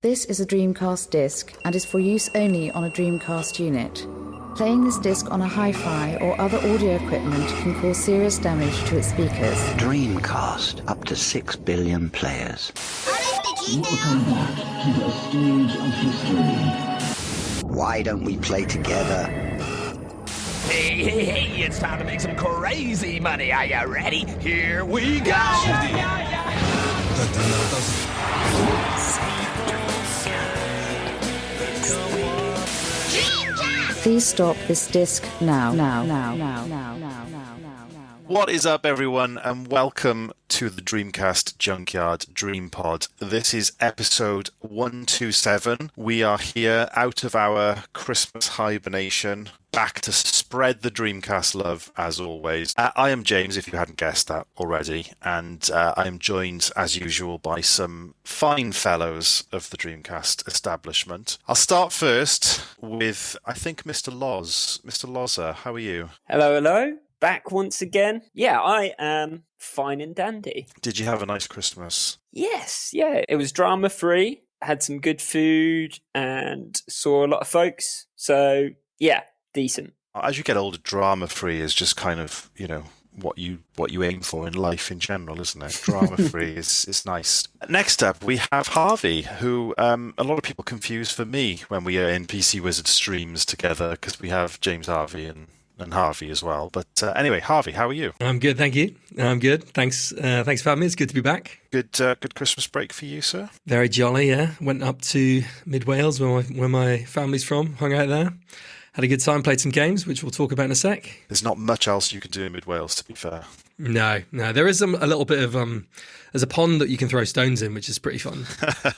This is a Dreamcast disc and is for use only on a Dreamcast unit. Playing this disc on a hi-fi or other audio equipment can cause serious damage to its speakers. Dreamcast, up to 6 billion players. Welcome back to the stage of history. Why don't we play together? Hey, it's time to make some crazy money. Are you ready? Here we go! Please stop this disc now. What is up, everyone, and welcome to the Dreamcast Junkyard DreamPod. This is episode 127. We are here out of our Christmas hibernation, back to spread the Dreamcast love, as always. I am James, if you hadn't guessed that already, and I am joined, as usual, by some fine fellows of the Dreamcast establishment. I'll start first with, I think, Mr. Lozz. Mr. Lozzer, how are you? Hello. Back once again. Yeah, I am fine and dandy. Did you have a nice Christmas? Yes, yeah. It was drama-free, had some good food, and saw a lot of folks. So, yeah, decent. As you get older, drama-free is just kind of, what you aim for in life in general, isn't it? Drama-free is nice. Next up, we have Harvey, who a lot of people confuse for me when we are in PC Wizard streams together, because we have James Harvey and Harvey as well. But anyway, Harvey, how are you? I'm good, thank you. I'm good. Thanks for having me. It's good to be back. Good Christmas break for you, sir? Very jolly, yeah. Went up to Mid Wales, where my family's from, hung out there. Had a good time, played some games, which we'll talk about in a sec. There's not much else you can do in Mid Wales, to be fair. No. There is a little bit of... there's a pond that you can throw stones in, which is pretty fun.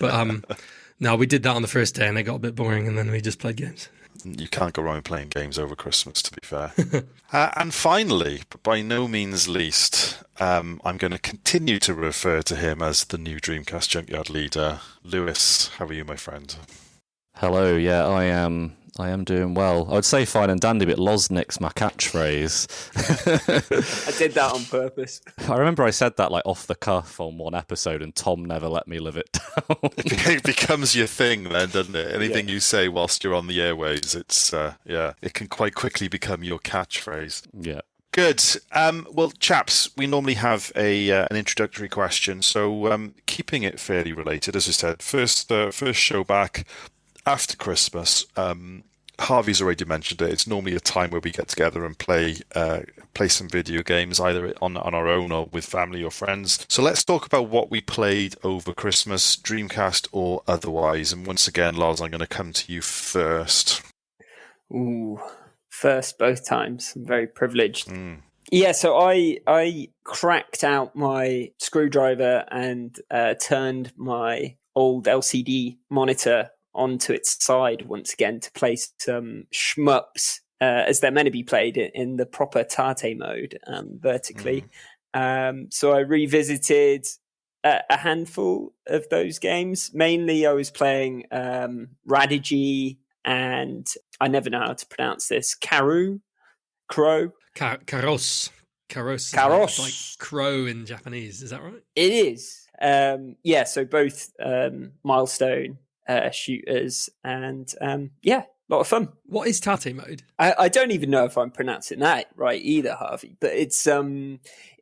But no, we did that on the first day and it got a bit boring, and then we just played games. You can't go around playing games over Christmas, to be fair. And finally, but by no means least, I'm going to continue to refer to him as the new Dreamcast Junkyard leader. Lewis, how are you, my friend? Hello, yeah, I am doing well. I would say fine and dandy, but Loznik's my catchphrase. I did that on purpose. I remember I said that off the cuff on one episode, and Tom never let me live it down. It becomes your thing then, doesn't it? Anything you say whilst you're on the airwaves, it's it can quite quickly become your catchphrase. Yeah. Good. Well, chaps, we normally have an introductory question, so keeping it fairly related, as I said, first show back after Christmas. Harvey's already mentioned it. It's normally a time where we get together and play some video games, either on our own or with family or friends. So let's talk about what we played over Christmas, Dreamcast or otherwise. And once again, Lars, I'm going to come to you first. Ooh, first both times. I'm very privileged. Yeah, so I cracked out my screwdriver and turned my old LCD monitor onto its side once again to play some shmups as they're meant to be played in the proper Tate mode, vertically. So I revisited a handful of those games. Mainly I was playing Radigi and I never know how to pronounce this. Crow? Karos. Like crow in Japanese, is that right? It is. Yeah, so both milestone shooters, and a lot of fun. What is Tate mode? I don't even know if I'm pronouncing that right either, Harvey, but it's so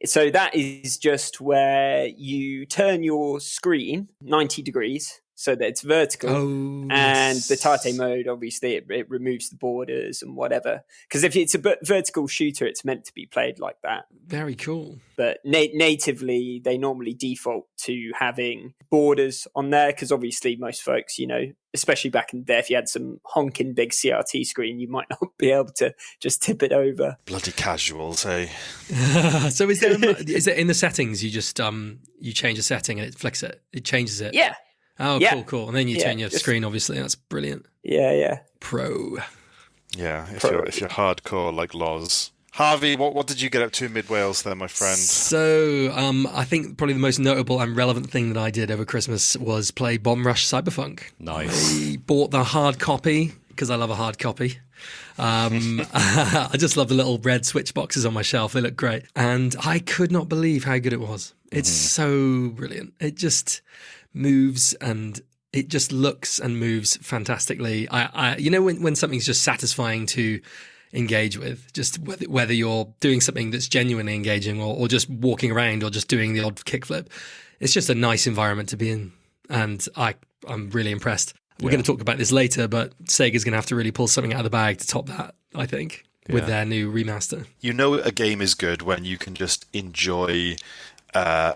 that is just where you turn your screen 90 degrees so that it's vertical, and the Tate mode, obviously it removes the borders and whatever, because if it's a vertical shooter, it's meant to be played like that. Very cool. But natively, they normally default to having borders on there, because obviously most folks, especially back in the day, if you had some honking big CRT screen, you might not be able to just tip it over. Bloody casuals, hey? So is it in the settings, you just you change a setting and it flicks it? It changes it? Yeah. Oh, yeah. Cool. And then you turn your screen, obviously. That's brilliant. Yeah. Pro. Yeah, if you're hardcore like Loz. Harvey, what did you get up to in Mid Wales then, my friend? So, I think probably the most notable and relevant thing that I did over Christmas was play Bomb Rush Cyberpunk. Nice. I bought the hard copy because I love a hard copy. I just love the little red switch boxes on my shelf. They look great. And I could not believe how good it was. It's so brilliant. It just moves and it just looks and moves fantastically. When something's just satisfying to engage with, just whether you're doing something that's genuinely engaging or just walking around or just doing the odd kickflip, it's just a nice environment to be in. And I'm really impressed. We're going to talk about this later, but Sega's going to have to really pull something out of the bag to top that, I think, with their new remaster. You know a game is good when you can just enjoy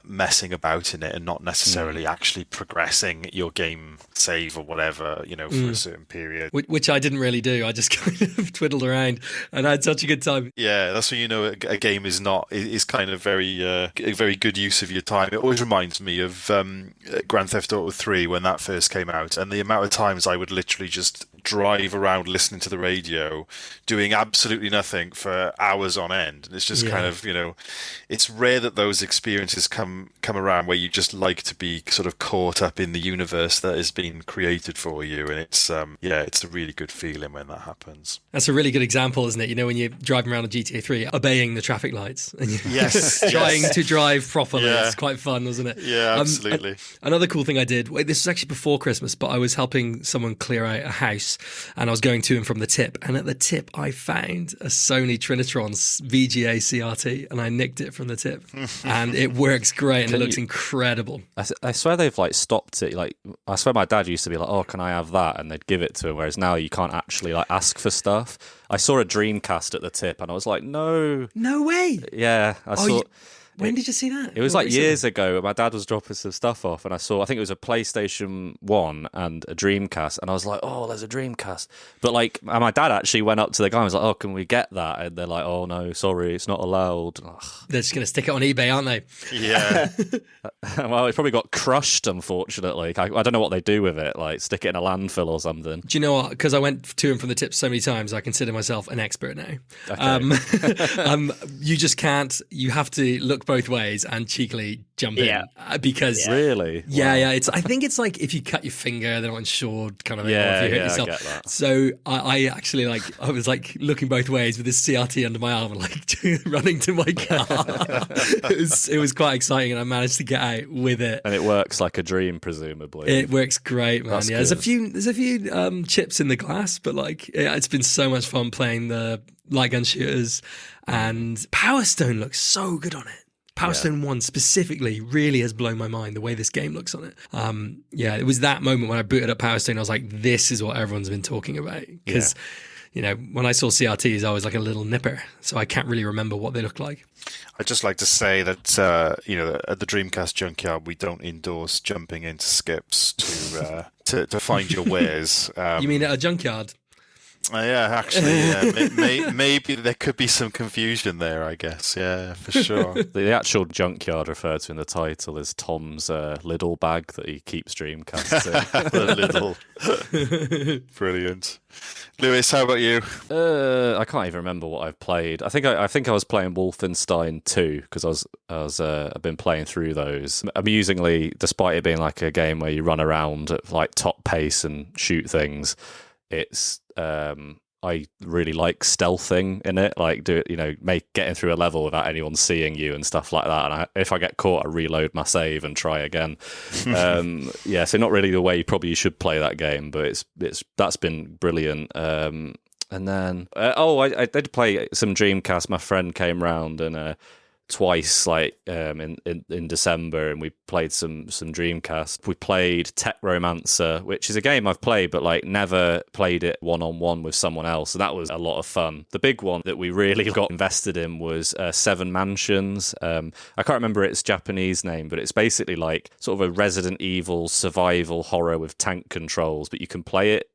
messing about in it and not necessarily actually progressing your game save or whatever, for a certain period. Which I didn't really do. I just kind of twiddled around and I had such a good time. Yeah, that's when you know a game is kind of a very good use of your time. It always reminds me of Grand Theft Auto 3 when that first came out, and the amount of times I would literally just drive around listening to the radio, doing absolutely nothing for hours on end. And it's just kind of, it's rare that those experiences come around where you just like to be sort of caught up in the universe that has been created for you. And it's it's a really good feeling when that happens. That's a really good example, isn't it? When you're driving around on GTA 3, obeying the traffic lights and you're trying to drive properly. Yeah. It's quite fun, isn't it? Yeah, absolutely. Another cool thing I did, this was actually before Christmas, but I was helping someone clear out a house and I was going to and from the tip. And at the tip, I found a Sony Trinitron VGA CRT and I nicked it from the tip. And it works great and it looks incredible. I swear they've stopped it. I swear my dad used to be like, "Oh, can I have that?" And they'd give it to him. Whereas now you can't actually ask for stuff. I saw a Dreamcast at the tip and I was like, "No, no way!" Yeah, I saw. When did you see that? It was years ago. My dad was dropping some stuff off and I think it was a PlayStation 1 and a Dreamcast. And I was like, "Oh, there's a Dreamcast." But and my dad actually went up to the guy and was like, "Oh, can we get that?" And they're like, "Oh, no, sorry, it's not allowed." Ugh. They're just going to stick it on eBay, aren't they? Yeah. Well, it probably got crushed, unfortunately. I don't know what they do with it, stick it in a landfill or something. Do you know what? Because I went to and from the tip so many times, I consider myself an expert now. Okay. You just can't. You have to look both ways and cheekily jump in because really, I think it's like if you cut your finger, they're not insured, kind of thing. Or if you hurt yourself. I get that. So I actually I was looking both ways with this CRT under my arm and running to my car. it was quite exciting, and I managed to get out with it. And it works like a dream, presumably. It works great, man. That's good. There's a few chips in the glass, but it's been so much fun playing the light gun shooters, and Power Stone looks so good on it. Power Stone 1 specifically really has blown my mind, the way this game looks on it. It was that moment when I booted up Power Stone, I was like, this is what everyone's been talking about. Because, when I saw CRTs, I was like a little nipper, so I can't really remember what they look like. I'd just like to say that, at the Dreamcast Junkyard, we don't endorse jumping into skips to find your wares. You mean at a junkyard? Maybe there could be some confusion there, I guess. Yeah, for sure. The actual junkyard referred to in the title is Tom's Lidl bag that he keeps Dreamcasts in. The Lidl. Brilliant. Lewis, how about you? I can't even remember what I've played. I think I was playing Wolfenstein 2 because I've been playing through those. Amusingly, despite it being a game where you run around at top pace and shoot things, it's I really like stealthing in it, getting through a level without anyone seeing you and stuff like that. And if I get caught, I reload my save and try again. So not really the way probably you should play that game, but that's been brilliant. And then I did play some Dreamcast. My friend came round and twice in December, and we played some Dreamcast. We played Tech Romancer, which is a game I've played but never played it one-on-one with someone else, and that was a lot of fun. The big one that we really got invested in was Seven Mansions. I can't remember its Japanese name, but it's basically sort of a Resident Evil survival horror with tank controls, but you can play it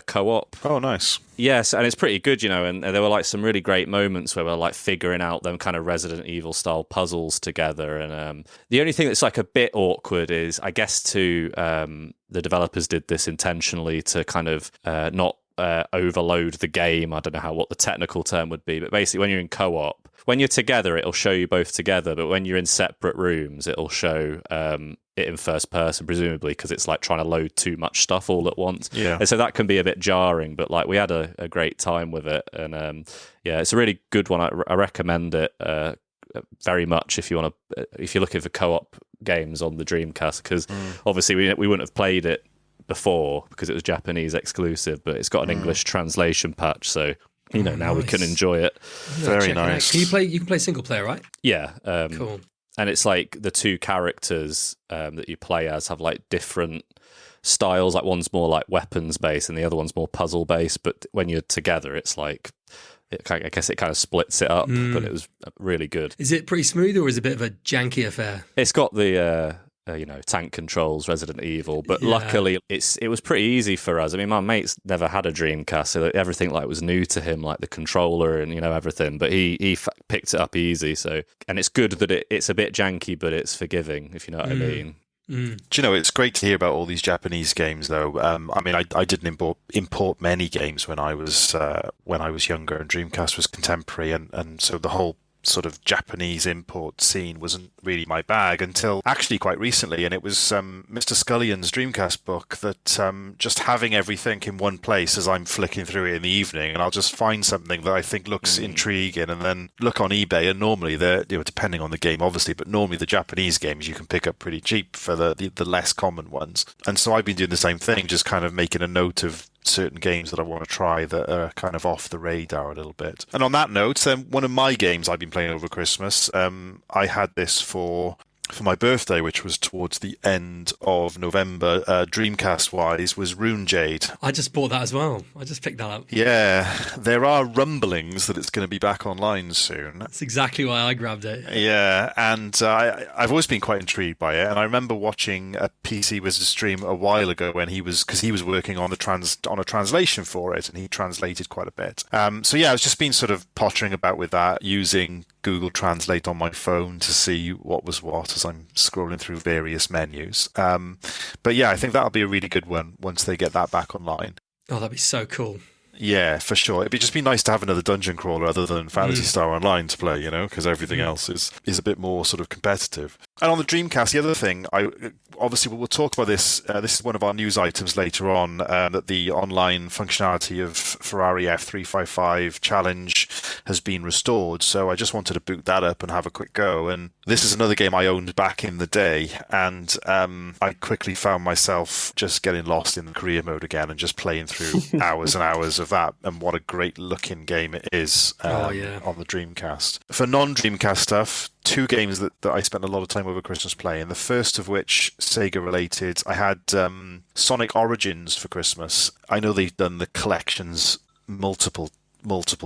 co-op. Oh, nice. Yes, and it's pretty good, and there were some really great moments where we're figuring out them kind of Resident Evil style puzzles together. And the only thing that's a bit awkward is, I guess, the developers did this intentionally to kind of not overload the game. I don't know what the technical term would be, but basically when you're in co-op, when you're together, it'll show you both together, but when you're in separate rooms, it'll show it in first person, presumably because it's trying to load too much stuff all at once. Yeah. And so that can be a bit jarring, but we had a great time with it. And it's a really good one. I recommend it very much if you're looking for co-op games on the Dreamcast, because obviously we wouldn't have played it before because it was Japanese exclusive, but it's got an English translation patch, so now we can enjoy it. Very nice. You can play single player, right? Yeah. Cool. And it's like the two characters that you play as have like different styles. Like one's more like weapons based and the other one's more puzzle based. But when you're together, it's like, I guess it kind of splits it up, but it was really good. Is it pretty smooth or is it a bit of a janky affair? It's got the tank controls, Resident Evil, but luckily it was pretty easy for us. I mean, my mate's never had a Dreamcast, so everything like was new to him, like the controller and everything. But he picked it up easy. So, and it's good that it's a bit janky, but it's forgiving, if you know what I mean. Do you know, it's great to hear about all these Japanese games, though. I mean, I didn't import many games when I was younger, and Dreamcast was contemporary, and so the whole sort of Japanese import scene wasn't really my bag until actually quite recently, and it was Mr. Scullion's Dreamcast book that just having everything in one place as I'm flicking through it in the evening, and I'll just find something that I think looks intriguing and then look on eBay, and normally they're, depending on the game obviously, but normally the Japanese games you can pick up pretty cheap for the less common ones. And so I've been doing the same thing, just kind of making a note of certain games that I want to try that are kind of off the radar a little bit. And on that note, one of my games I've been playing over Christmas, I had this for my birthday, which was towards the end of November, Dreamcast-wise, was Rune Jade. I just bought that as well. I just picked that up. Yeah, there are rumblings that it's going to be back online soon. That's exactly why I grabbed it. Yeah, and I've always been quite intrigued by it, and I remember watching a PC Wizard stream a while ago when he was working on a translation for it, and he translated quite a bit. So yeah, I've just been sort of pottering about with that, using Google Translate on my phone to see what was what as I'm scrolling through various menus. But yeah, I think that'll be a really good one once they get that back online. Oh, that'd be so cool. Yeah, for sure. It'd just be nice to have another dungeon crawler other than Phantasy Star Online to play, because everything else is a bit more sort of competitive. And on the Dreamcast, the other thing, obviously we'll talk about this. This is one of our news items later on, that the online functionality of Ferrari F355 Challenge has been restored. So I just wanted to boot that up and have a quick go. And this is another game I owned back in the day, and I quickly found myself just getting lost in the career mode again and just playing through hours and hours of that. And what a great looking game it is on the Dreamcast. For non-Dreamcast stuff, two games that I spent a lot of time over Christmas playing. The first of which, Sega related. I had Sonic Origins for Christmas. I know they've done the collections multiple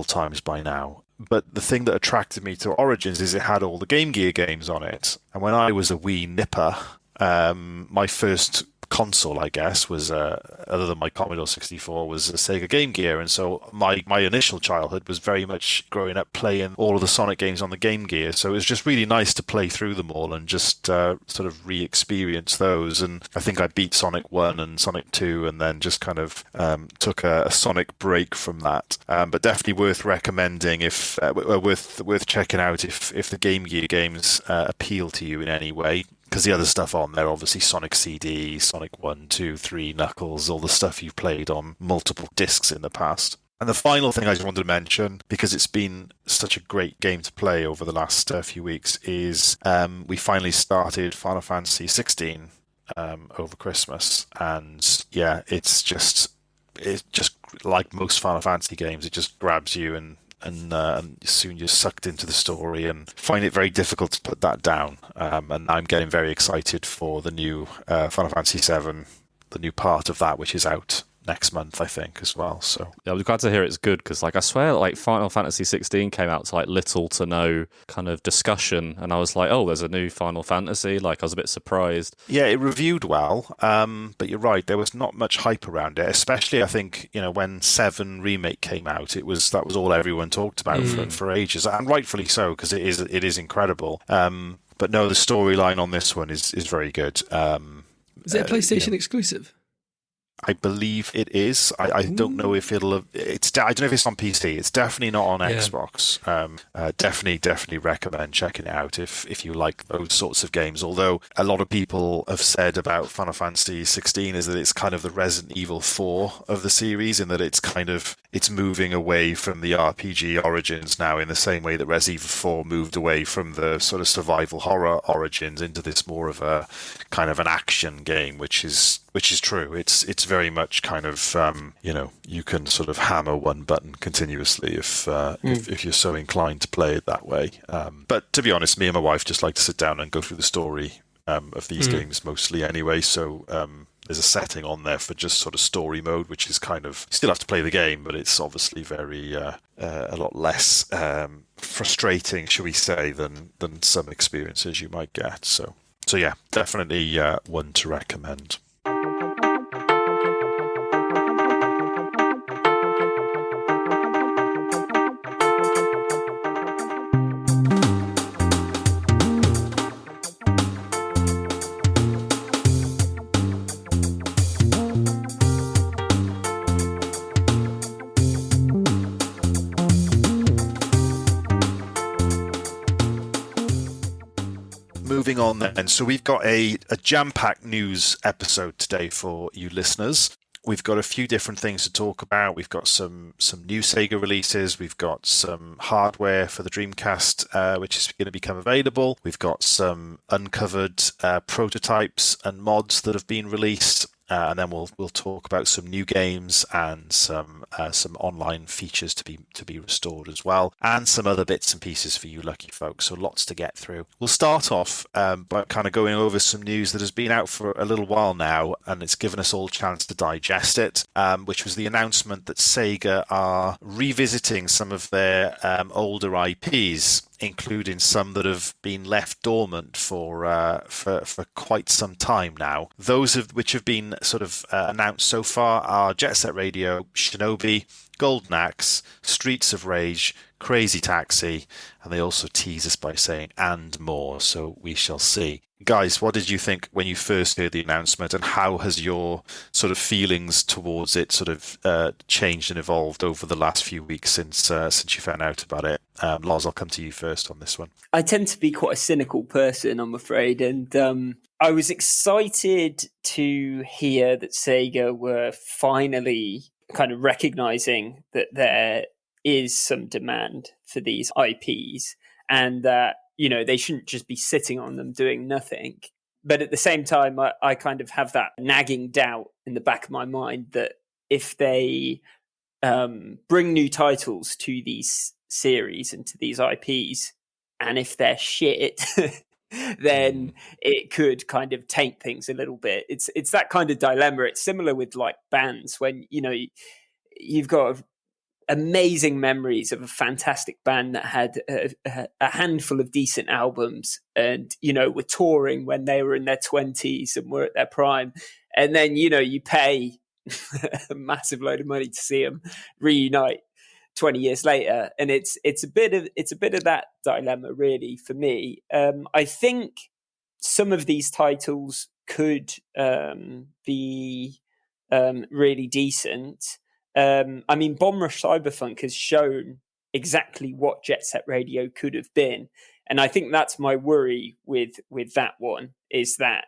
times by now. But the thing that attracted me to Origins is it had all the Game Gear games on it. And when I was a wee nipper, my first console, I guess, was other than my Commodore 64, was a Sega Game Gear. And so my initial childhood was very much growing up playing all of the Sonic games on the Game Gear. So it was just really nice to play through them all and just sort of re-experience those. And I think I beat Sonic 1 and Sonic 2 and then just kind of took a Sonic break from that. But definitely worth recommending, worth checking out if the Game Gear games appeal to you in any way. Because the other stuff on there, obviously Sonic CD, Sonic 1, 2, 3, Knuckles, all the stuff you've played on multiple discs in the past. And the final thing I just wanted to mention, because it's been such a great game to play over the last few weeks, is we finally started Final Fantasy 16 over Christmas. And yeah, it's just like most Final Fantasy games, it just grabs you and soon you're sucked into the story and find it very difficult to put that down. And I'm getting very excited for the new Final Fantasy VII, the new part of that, which is out next month, I think, as well. So yeah, I was glad to hear it's good, because I swear Final Fantasy 16 came out to little to no kind of discussion, and I was like, oh, there's a new Final Fantasy. I was a bit surprised. Yeah, it reviewed well, but you're right, there was not much hype around it, especially I think when 7 Remake came out, that was all everyone talked about for ages, and rightfully so, because it is incredible. But no, the storyline on this one is very good. Is it a PlayStation exclusive? I believe it is. I don't know if it'll. I don't know if it's on PC. It's definitely not on Xbox. Definitely recommend checking it out if you like those sorts of games. Although a lot of people have said about Final Fantasy 16 is that it's kind of the Resident Evil 4 of the series, in that it's moving away from the RPG origins now, in the same way that Resident Evil 4 moved away from the sort of survival horror origins into this more of a kind of an action game, which is Which is true. It's very much kind of you can sort of hammer one button continuously if you're so inclined to play it that way. But to be honest, me and my wife just like to sit down and go through the story of these games mostly anyway. So there's a setting on there for just sort of story mode, which is kind of, you still have to play the game, but it's obviously very a lot less frustrating, shall we say, than some experiences you might get. So yeah, definitely one to recommend. Moving on then, so we've got a jam-packed news episode today for you listeners. We've got a few different things to talk about. We've got some new Sega releases. We've got some hardware for the Dreamcast, which is going to become available. We've got some uncovered prototypes and mods that have been released. And then we'll talk about some new games and some online features to be restored as well, and some other bits and pieces for you lucky folks. So lots to get through. We'll start off by kind of going over some news that has been out for a little while now, and it's given us all a chance to digest it, which was the announcement that Sega are revisiting some of their older IPs, including some that have been left dormant for quite some time now. Those which have been sort of announced so far are Jet Set Radio, Shinobi, Golden Axe, Streets of Rage, Crazy Taxi, and they also tease us by saying and more, so we shall see. Guys, what did you think when you first heard the announcement, and how has your sort of feelings towards it sort of changed and evolved over the last few weeks since you found out about it? Lozz, I'll come to you first on this one. I tend to be quite a cynical person, I'm afraid, and I was excited to hear that Sega were finally kind of recognizing that there is some demand for these IPs, and that, you know, they shouldn't just be sitting on them doing nothing. But at the same time, I kind of have that nagging doubt in the back of my mind that if they bring new titles to these series and to these IPs, and if they're shit, then it could kind of taint things a little bit. It's that kind of dilemma. It's similar with like bands when, you know, you've got amazing memories of a fantastic band that had a handful of decent albums and, you know, were touring when they were in their 20s and were at their prime. And then, you know, you pay a massive load of money to see them reunite 20 years later. And it's a bit of that dilemma really for me. I think some of these titles could be really decent. I mean, Bomb Rush Cyberpunk has shown exactly what Jet Set Radio could have been. And I think that's my worry with that one, is that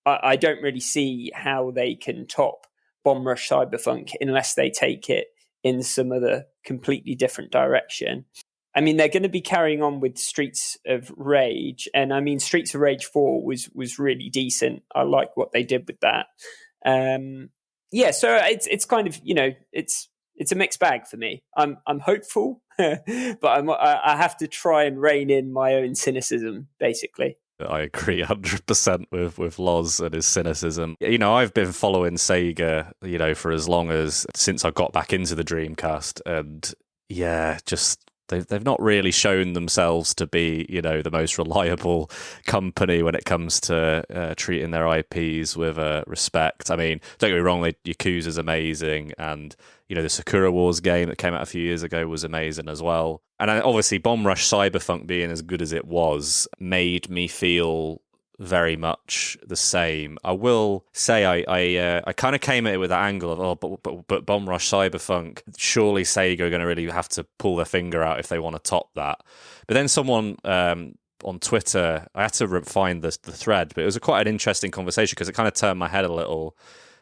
I don't really see how they can top Bomb Rush Cyberpunk unless they take it in some other completely different direction. I mean, they're going to be carrying on with Streets of Rage. And I mean, Streets of Rage 4 was really decent. I like what they did with that. Yeah, so it's kind of, you know, it's a mixed bag for me. I'm hopeful, but I have to try and rein in my own cynicism, basically. I agree 100% with Lozz and his cynicism. You know, I've been following Sega, you know, for as long as since I got back into the Dreamcast, and yeah, just they've not really shown themselves to be, you know, the most reliable company when it comes to treating their IPs with respect. I mean, don't get me wrong, Yakuza's amazing, and you know, the Sakura Wars game that came out a few years ago was amazing as well. And obviously, Bomb Rush Cyberpunk being as good as it was made me feel very much the same. I will say I kind of came at it with that angle of, but Bomb Rush Cyberpunk, surely Sega are going to really have to pull their finger out if they want to top that. But then someone on Twitter, I had to find the thread, but it was quite an interesting conversation because it kind of turned my head a little.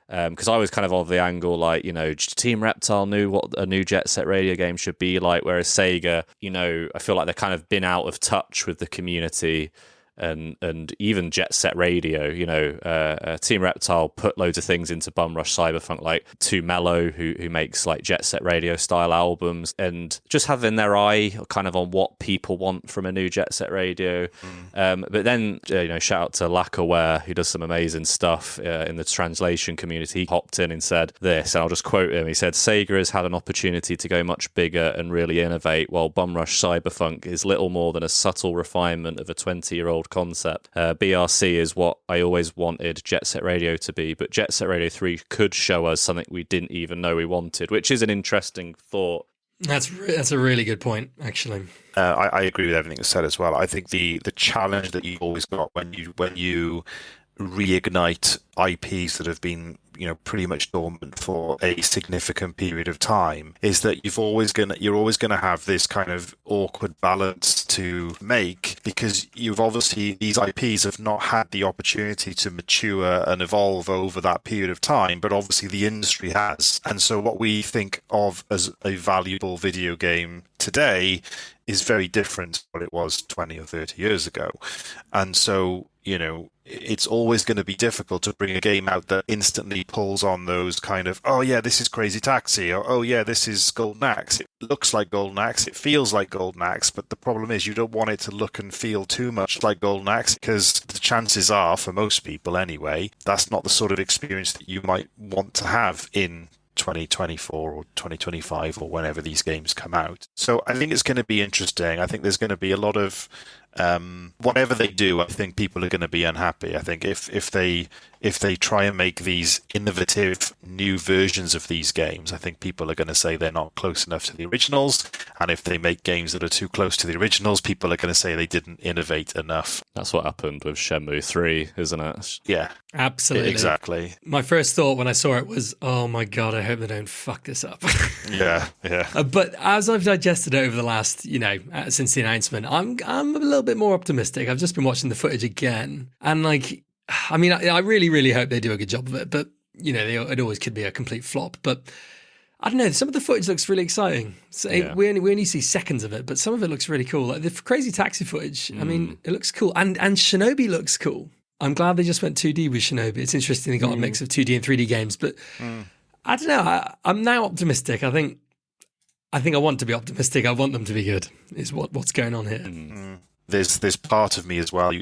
Because I was kind of the angle, like, you know, Team Reptile knew what a new Jet Set Radio game should be like, whereas Sega, you know, I feel like they've kind of been out of touch with the community and even Jet Set Radio. You know, Team Reptile put loads of things into Bum Rush Cyberpunk, like Too Mellow, who makes like Jet Set Radio style albums, and just having their eye kind of on what people want from a new Jet Set Radio. But then, you know, shout out to Lackaware, who does some amazing stuff in the translation community. He hopped in and said this, and I'll just quote him. He said, "Sega has had an opportunity to go much bigger and really innovate, while Bum Rush Cyberpunk is little more than a subtle refinement of a 20-year-old concept. BRC is what I always wanted Jet Set Radio to be, but Jet Set Radio 3 could show us something we didn't even know we wanted," which is an interesting thought. That's a really good point, actually. I agree with everything that's said as well. I think the challenge that you've always got when you reignite IPs that have been, you know, pretty much dormant for a significant period of time is that you're always gonna have this kind of awkward balance to make, because these IPs have not had the opportunity to mature and evolve over that period of time, but obviously the industry has. And so what we think of as a valuable video game today is very different to what it was 20 or 30 years ago. And so, you know, it's always going to be difficult to bring a game out that instantly pulls on those kind of, oh yeah, this is Crazy Taxi, or oh yeah, this is Golden Axe. It looks like Golden Axe, it feels like Golden Axe, but the problem is you don't want it to look and feel too much like Golden Axe, because the chances are, for most people anyway, that's not the sort of experience that you might want to have in 2024 or 2025 or whenever these games come out. So I think it's going to be interesting. I think there's going to be a lot of whatever they do, I think people are going to be unhappy. I think if they try and make these innovative new versions of these games, I think people are going to say they're not close enough to the originals. And if they make games that are too close to the originals, people are going to say they didn't innovate enough. That's what happened with Shenmue 3, isn't it? Yeah, absolutely, exactly. My first thought when I saw it was, "Oh my god, I hope they don't fuck this up." Yeah. But as I've digested it over the last, since the announcement, I'm a little bit more optimistic. I've just been watching the footage again, and I really, really hope they do a good job of it. But it always could be a complete flop. But I don't know. Some of the footage looks really exciting. So we only see seconds of it, but some of it looks really cool. Like the Crazy Taxi footage. I mean, it looks cool, and Shinobi looks cool. I'm glad they just went 2D with Shinobi. It's interesting they got a mix of 2D and 3D games, but I don't know. I'm now optimistic. I think I want to be optimistic. I want them to be good. Is what's going on here. There's part of me as well,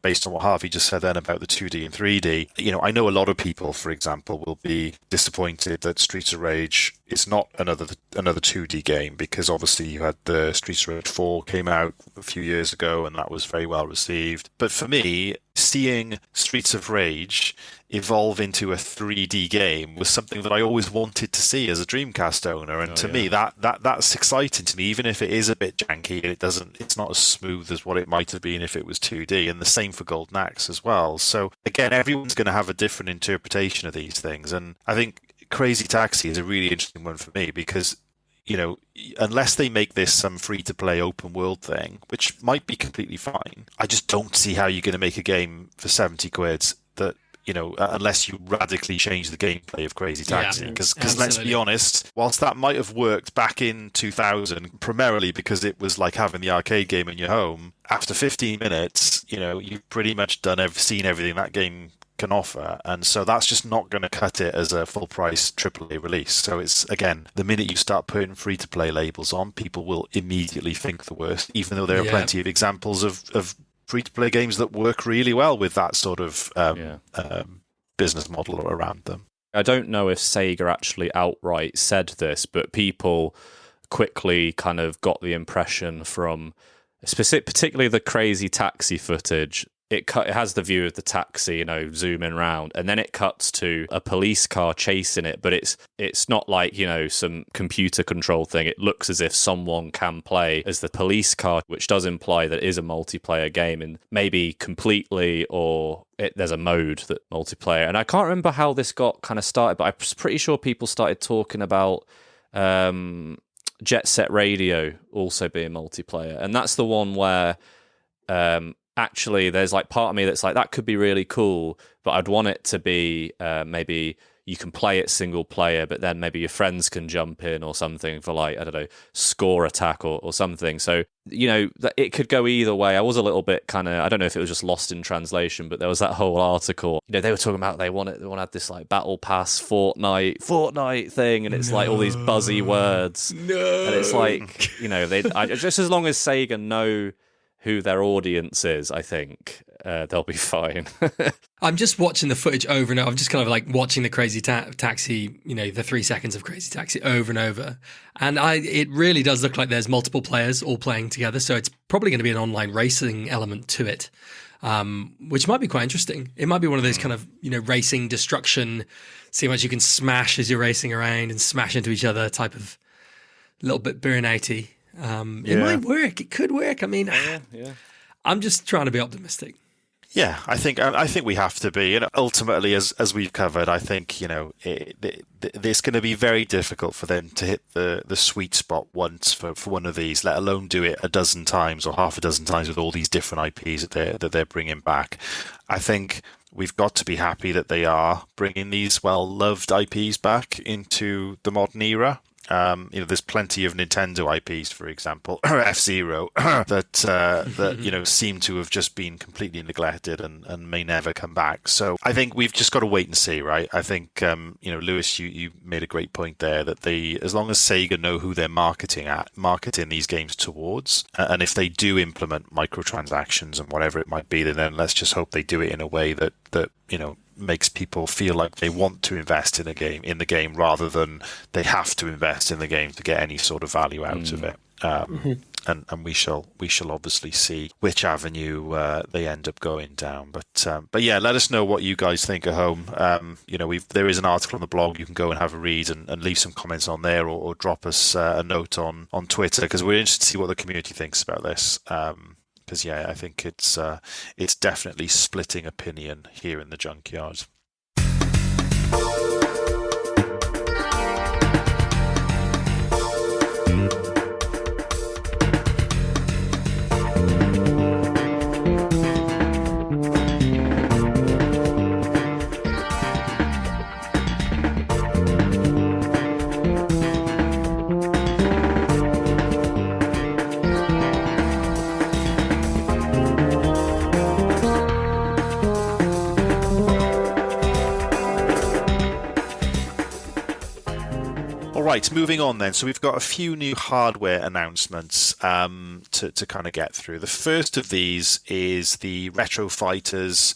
based on what Harvey just said then about the 2D and 3D. I know a lot of people, for example, will be disappointed that Streets of Rage is not another 2D game, because obviously you had the Streets of Rage 4 came out a few years ago and that was very well received. But for me, seeing Streets of Rage evolve into a 3D game was something that I always wanted to see as a Dreamcast owner, and to me that's exciting to me, even if it is a bit janky and it's not as smooth as what it might have been if it was 2D, and the same for Golden Axe as well. So again, everyone's going to have a different interpretation of these things, and I think Crazy Taxi is a really interesting one for me because unless they make this some free-to-play open world thing, which might be completely fine, I just don't see how you're going to make a game for 70 quid that, unless you radically change the gameplay of Crazy Taxi. Because let's be honest, whilst that might have worked back in 2000, primarily because it was like having the arcade game in your home, after 15 minutes, you've pretty much seen everything that game can offer, and so that's just not going to cut it as a full price AAA release. So it's, again, the minute you start putting free to play labels on, people will immediately think the worst, even though there are plenty of examples of free to play games that work really well with that sort of business model around them. I don't know if Sega actually outright said this, but people quickly kind of got the impression from particularly the Crazy Taxi footage. It has the view of the taxi, zooming around, and then it cuts to a police car chasing it, but it's not like, some computer control thing. It looks as if someone can play as the police car, which does imply that it is a multiplayer game, and maybe completely, or there's a mode that multiplayer. And I can't remember how this got kind of started, but I'm pretty sure people started talking about Jet Set Radio also being multiplayer, and that's the one where actually there's like part of me that's like, that could be really cool, but I'd want it to be maybe you can play it single player, but then maybe your friends can jump in or something for like, I don't know, score attack or something. So, you know, it could go either way. I was a little bit kind of, I don't know if it was just lost in translation, but there was that whole article, you know, they were talking about they want to have this like Battle Pass Fortnite thing, and it's like all these buzzy words. No. And it's like, you know, just as long as Sega know who their audience is, I think they'll be fine. I'm just watching the footage over and over. I'm just kind of like watching the Crazy Taxi, you know, the 3 seconds of Crazy Taxi over and over. And it really does look like there's multiple players all playing together. So it's probably going to be an online racing element to it, which might be quite interesting. It might be one of those kind of, you know, racing destruction, see how much you can smash as you're racing around and smash into each other type of little bit burnout-y. It might work. It could work. I mean, I'm just trying to be optimistic. Yeah, I think we have to be. And ultimately, as we've covered, I think, you know, it's going to be very difficult for them to hit the sweet spot once for one of these, let alone do it a dozen times or half a dozen times with all these different IPs that they're bringing back. I think we've got to be happy that they are bringing these well-loved IPs back into the modern era. You know, there's plenty of Nintendo IPs, for example, F-Zero, that you know, seem to have just been completely neglected and may never come back. So I think we've just got to wait and see, right? I think you know, Lewis, you made a great point there that as long as Sega know who they're marketing these games towards, and if they do implement microtransactions and whatever it might be, then let's just hope they do it in a way that you know, makes people feel like they want to invest in the game rather than they have to invest in the game to get any sort of value out of it. And we shall obviously see which avenue they end up going down. But yeah, let us know what you guys think at home. You know, there is an article on the blog. You can go and have a read and leave some comments on there, or drop us a note on Twitter, because we're interested to see what the community thinks about this. Because yeah, I think it's definitely splitting opinion here in the Junkyard. Right, moving on then. So we've got a few new hardware announcements to kind of get through. The first of these is the Retro Fighters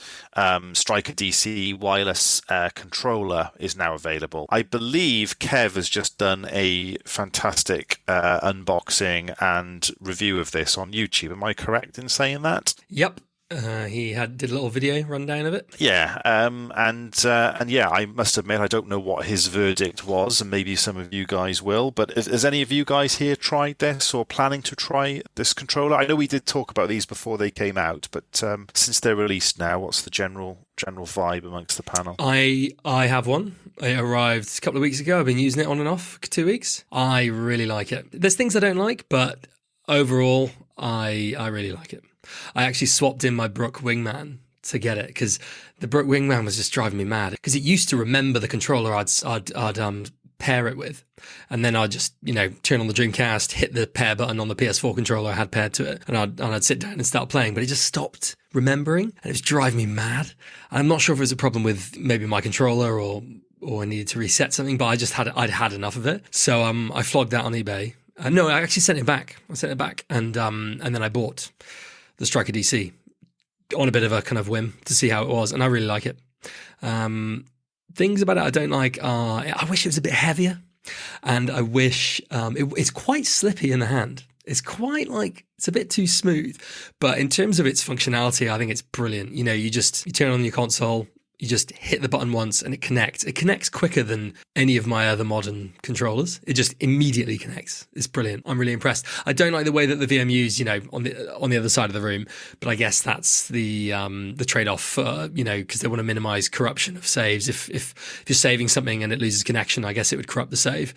Striker DC wireless controller is now available. I believe Kev has just done a fantastic unboxing and review of this on YouTube. Am I correct in saying that? Yep. He did a little video rundown of it. Yeah, and yeah, I must admit I don't know what his verdict was, and maybe some of you guys will. But has any of you guys here tried this or planning to try this controller? I know we did talk about these before they came out, but since they're released now, what's the general vibe amongst the panel? I have one. It arrived a couple of weeks ago. I've been using it on and off for 2 weeks. I really like it. There's things I don't like, but overall, I really like it. I actually swapped in my Brook Wingman to get it because the Brook Wingman was just driving me mad because it used to remember the controller I'd pair it with, and then I'd just, you know, turn on the Dreamcast, hit the pair button on the PS4 controller I had paired to it, and I'd sit down and start playing, but it just stopped remembering and it was driving me mad. I'm not sure if it was a problem with maybe my controller or I needed to reset something, but I'd had enough of it, so I flogged that on eBay. No, I actually sent it back. And then I bought the Striker DC on a bit of a kind of whim to see how it was, and I really like it. Things about it I don't like are, I wish it was a bit heavier, and I wish it's quite slippy in the hand. It's quite like, it's a bit too smooth, but in terms of its functionality, I think it's brilliant. You know, you turn on your console, you just hit the button once and it connects. It connects quicker than any of my other modern controllers. It just immediately connects. It's brilliant. I'm really impressed. I don't like the way that the VMU's, you know, on the other side of the room, but I guess that's the trade-off, you know, because they want to minimize corruption of saves. If you're saving something and it loses connection, I guess it would corrupt the save.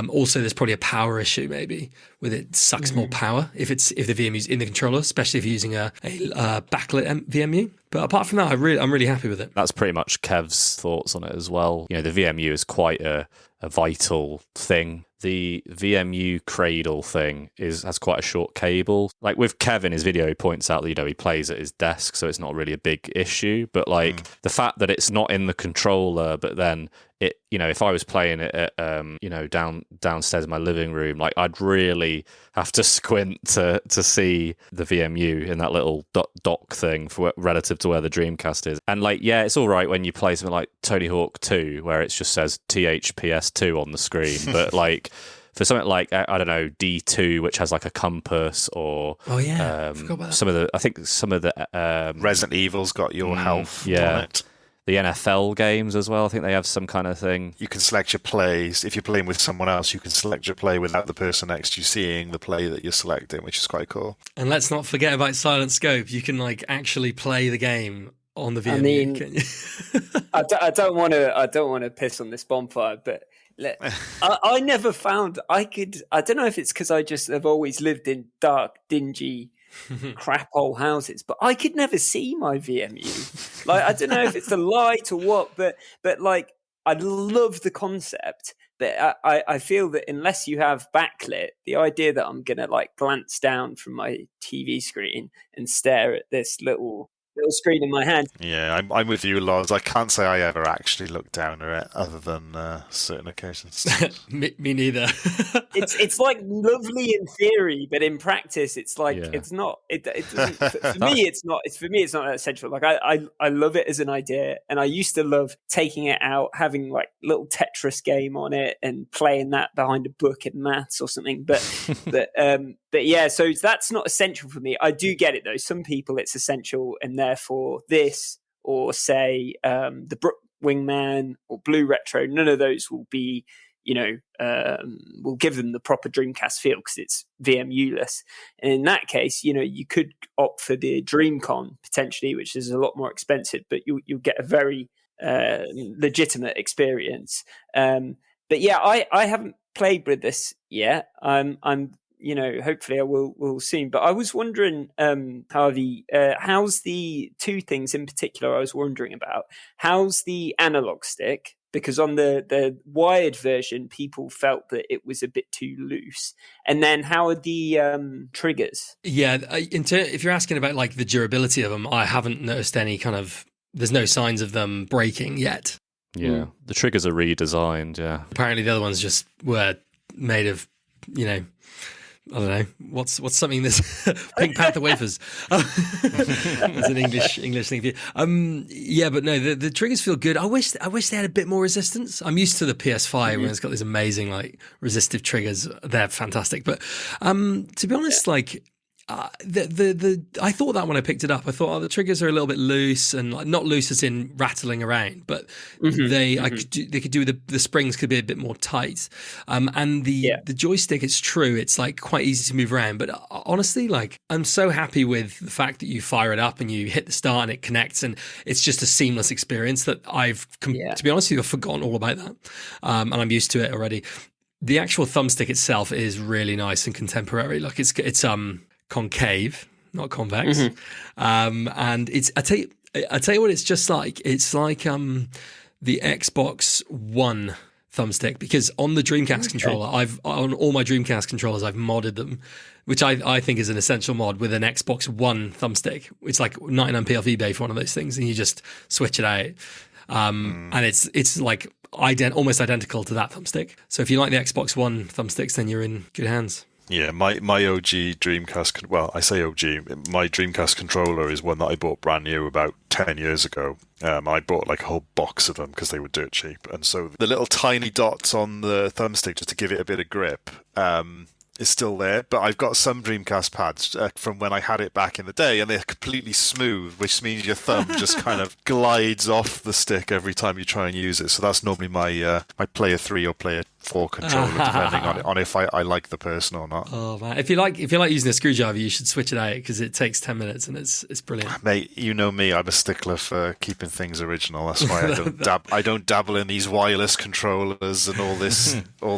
Also, there's probably a power issue maybe with it sucks more power if the VMU's in the controller, especially if you're using a backlit VMU. But apart from that, I'm really happy with it. That's pretty much Kev's thoughts on it as well. You know, the VMU is quite a vital thing. The VMU cradle thing has quite a short cable. Like with Kev in his video, he points out that, you know, he plays at his desk, so it's not really a big issue. But like the fact that it's not in the controller, but then it, you know, if I was playing it at, you know, downstairs in my living room, like I'd really have to squint to see the VMU in that little dock thing relative to where the Dreamcast is. And like, yeah, it's all right when you play something like Tony Hawk 2, where it just says THPS2 on the screen, but like for something like, I don't know, D2, which has like a compass, or I forgot about that. some of the Resident Evil's got your health on it. The NFL games as well, I think they have some kind of thing. You can select your plays. If you're playing with someone else, you can select your play without the person next to you seeing the play that you're selecting, which is quite cool. And let's not forget about Silent Scope. You can like actually play the game on the VMU. I mean, I don't want to piss on this bonfire, but I never found I could. I don't know if it's because I just have always lived in dark, dingy, crap hole houses, but I could never see my VMU. Like, I don't know if it's the light or what, but like, I love the concept, but I feel that unless you have backlit, the idea that I'm gonna like glance down from my TV screen and stare at this little screen in my hand. Yeah, I'm with you, Lozz. I can't say I ever actually looked down at it, other than certain occasions. me neither. It's like lovely in theory, but in practice, it's like it's not. It doesn't. For me, it's not. For me, it's not essential. Like I love it as an idea, and I used to love taking it out, having like little Tetris game on it, and playing that behind a book in maths or something. But yeah, so that's not essential for me. I do get it though. Some people it's essential, and therefore this, or say the Brook Wingman or Blue Retro, none of those will be, you know, will give them the proper Dreamcast feel because it's VMU-less. And in that case, you know, you could opt for the Dreamcon potentially, which is a lot more expensive, but you'll get a very legitimate experience. But yeah, I haven't played with this yet. I'm you know, hopefully I will soon. But I was wondering, Harvey, how's the two things in particular I was wondering about? How's the analog stick? Because on the wired version, people felt that it was a bit too loose. And then how are the triggers? Yeah, if you're asking about like the durability of them, I haven't noticed any kind of, there's no signs of them breaking yet. Yeah, the triggers are redesigned, yeah. Apparently the other ones just were made of, you know, I don't know what's something this Pink Panther wafers. That's an English thing for you. Yeah, but no, the triggers feel good. I wish they had a bit more resistance. I'm used to the PS5 when it's got these amazing like resistive triggers. They're fantastic. But to be honest, like I thought that when I picked it up, I thought the triggers are a little bit loose, and like, not loose as in rattling around, but they could do the springs could be a bit more tight. And the joystick, it's true, it's like quite easy to move around. But honestly, like I'm so happy with the fact that you fire it up and you hit the start and it connects, and it's just a seamless experience that to be honest with you, I've forgotten all about that, and I'm used to it already. The actual thumbstick itself is really nice and contemporary. Like it's concave, not convex, and it's I tell you what, it's just like the Xbox One thumbstick, because on the Dreamcast controller, on all my Dreamcast controllers I've modded them, which I think is an essential mod, with an Xbox One thumbstick. It's like 99p off eBay for one of those things, and you just switch it out, and it's like almost identical to that thumbstick. So if you like the Xbox One thumbsticks, then you're in good hands. Yeah, my OG Dreamcast, well, I say OG, my Dreamcast controller is one that I bought brand new about 10 years ago. I bought like a whole box of them because they were dirt cheap. And so the little tiny dots on the thumbstick, just to give it a bit of grip, is still there. But I've got some Dreamcast pads from when I had it back in the day, and they're completely smooth, which means your thumb just kind of glides off the stick every time you try and use it. So that's normally my Player 3 or Player 4 controller, depending on if I like the person or not. Oh man, if you like using a screwdriver, you should switch it out, because it takes 10 minutes and it's brilliant. Mate, you know me, I'm a stickler for keeping things original. That's why I don't dabble in these wireless controllers and all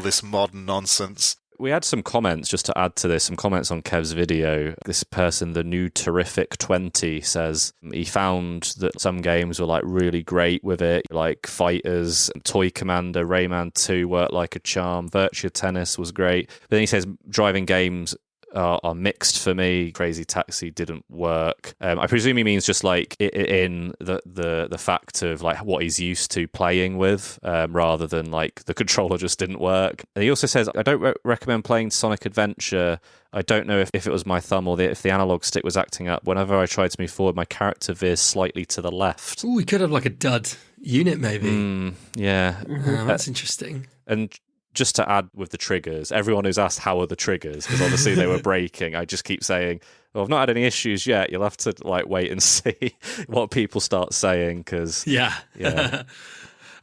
this modern nonsense. We had some comments, just to add to this, some comments on Kev's video. This person, the new Terrific 20, says he found that some games were like really great with it, like Fighters, Toy Commander, Rayman 2 worked like a charm, Virtua Tennis was great. But then he says driving games are mixed for me. Crazy Taxi didn't work. I presume he means just like in the fact of like what he's used to playing with, rather than like the controller just didn't work. And he also says, I don't recommend playing Sonic Adventure. I don't know if it was my thumb or if the analog stick was acting up. Whenever I try to move forward, my character veers slightly to the left. Oh, we could have like a dud unit maybe. Yeah. That's interesting. And just to add with the triggers, everyone who's asked how are the triggers, because obviously they were breaking, I just keep saying, well, I've not had any issues yet. You'll have to like wait and see what people start saying, because yeah.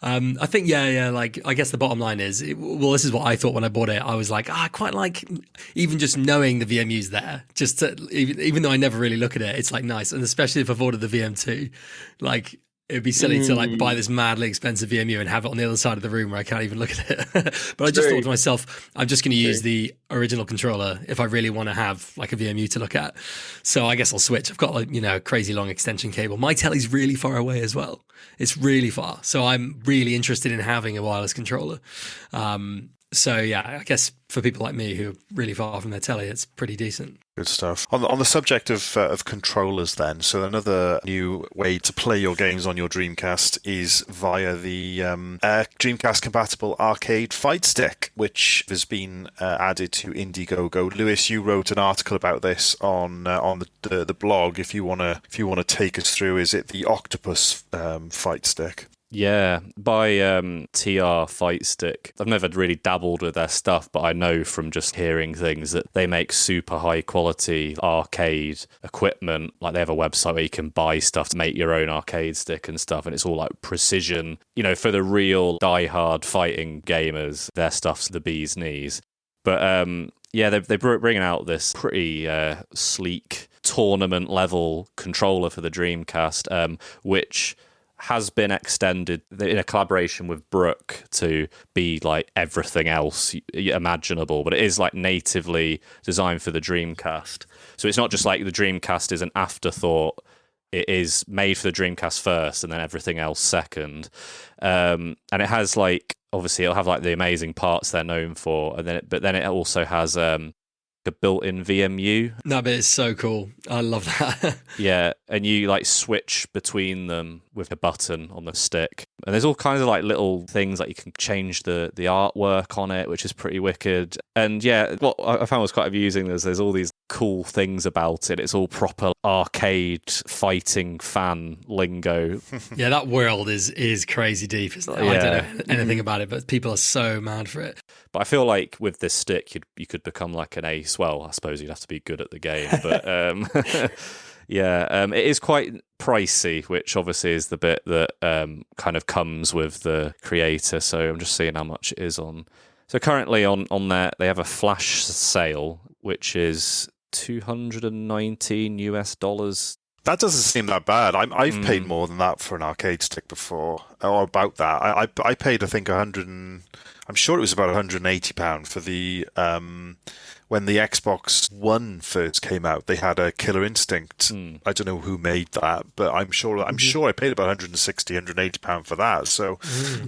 I think like I guess the bottom line is, this is what I thought when I bought it. I was like, I quite like even just knowing the VMU's there, just to, even though I never really look at it, it's like nice, and especially if I've ordered the VM2, like. It'd be silly to like buy this madly expensive VMU and have it on the other side of the room where I can't even look at it. But I just thought to myself, I'm just going to use the original controller if I really want to have like a VMU to look at. So I guess I'll switch. I've got like, a crazy long extension cable. My telly's really far away as well. It's really far. So I'm really interested in having a wireless controller. So yeah, I guess for people like me who are really far from their telly, it's pretty decent. Good stuff. On the subject of controllers then, so another new way to play your games on your Dreamcast is via the Dreamcast-compatible arcade fight stick, which has been added to Indiegogo. Lewis, you wrote an article about this on the blog. If you wanna take us through, is it the Octopus fight stick? Yeah, by TR Fight Stick. I've never really dabbled with their stuff, but I know from just hearing things that they make super high quality arcade equipment. Like they have a website where you can buy stuff to make your own arcade stick and stuff, and it's all like precision. For the real die-hard fighting gamers, their stuff's the bee's knees. But they're bringing out this pretty sleek tournament-level controller for the Dreamcast, which has been extended in a collaboration with Brook to be like everything else imaginable, but it is like natively designed for the Dreamcast. So it's not just like the Dreamcast is an afterthought. It is made for the Dreamcast first and then everything else second. And it has like, obviously it'll have like the amazing parts they're known for, but then it also has a built-in VMU. No, but it's so cool. I love that. Yeah, and you like switch between them with a button on the stick. And there's all kinds of like little things like you can change the artwork on it, which is pretty wicked. And yeah, what I found was quite amusing is there's all these cool things about it. It's all proper arcade fighting fan lingo. Yeah, that world is crazy deep. It's like, I don't know anything about it, but people are so mad for it. But I feel like with this stick, you could become like an ace. Well, I suppose you'd have to be good at the game, but it is quite pricey, which obviously is the bit that kind of comes with the creator. So I'm just seeing how much it is on. So currently on there, they have a flash sale, which is $219 US. That doesn't seem that bad. I've paid more than that for an arcade stick before, or about that. I paid, I think, I'm sure it was about £180 for the when the Xbox One first came out. They had a Killer Instinct. I don't know who made that, but I'm sure I paid about £160, £180 for that. So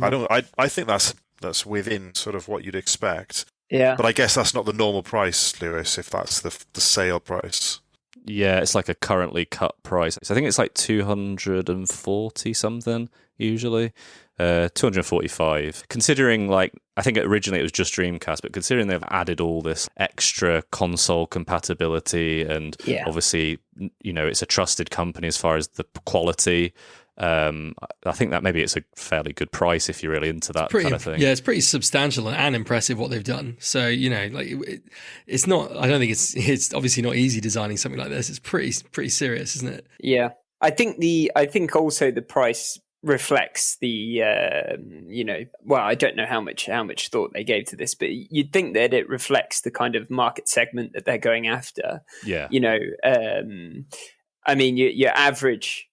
I think that's within sort of what you'd expect. Yeah. But I guess that's not the normal price, Lewis, if that's the sale price. Yeah, it's like a currently cut price. So I think it's like 240 something usually. 245. Considering like I think originally it was just Dreamcast, but considering they've added all this extra console compatibility and obviously it's a trusted company as far as the quality. I think that maybe it's a fairly good price if you're really into that kind of thing. Yeah, it's pretty substantial and impressive what they've done. So it's not. I don't think it's obviously not easy designing something like this. It's pretty serious, isn't it? Yeah, I think also the price reflects the well, I don't know how much thought they gave to this, but you'd think that it reflects the kind of market segment that they're going after. Yeah, I mean, your average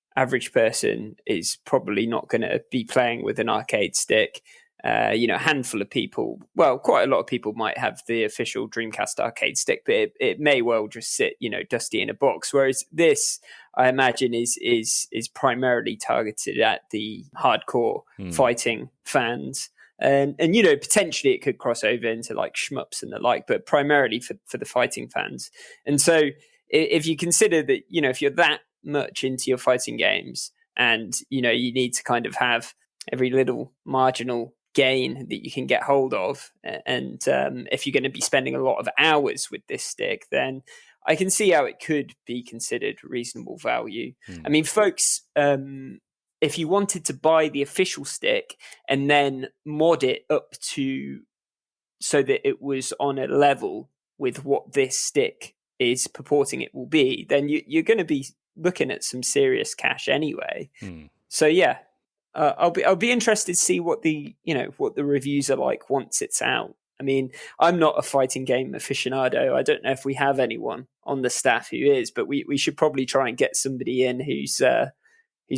person is probably not going to be playing with an arcade stick. A handful of people, well, quite a lot of people might have the official Dreamcast arcade stick, but it may well just sit, dusty in a box. Whereas this, I imagine, is primarily targeted at the hardcore fighting fans. And potentially it could cross over into like shmups and the like, but primarily for the fighting fans. And so if you consider that, if you're that much into your fighting games and, you need to kind of have every little marginal gain that you can get hold of, and if you're going to be spending a lot of hours with this stick, then I can see how it could be considered reasonable value. I mean, folks, if you wanted to buy the official stick and then mod it up to so that it was on a level with what this stick is purporting it will be, then you're going to be looking at some serious cash anyway. So yeah, I'll be interested to see what the reviews are like once it's out. I mean, I'm not a fighting game aficionado. I don't know if we have anyone on the staff who is, but we should probably try and get somebody in who's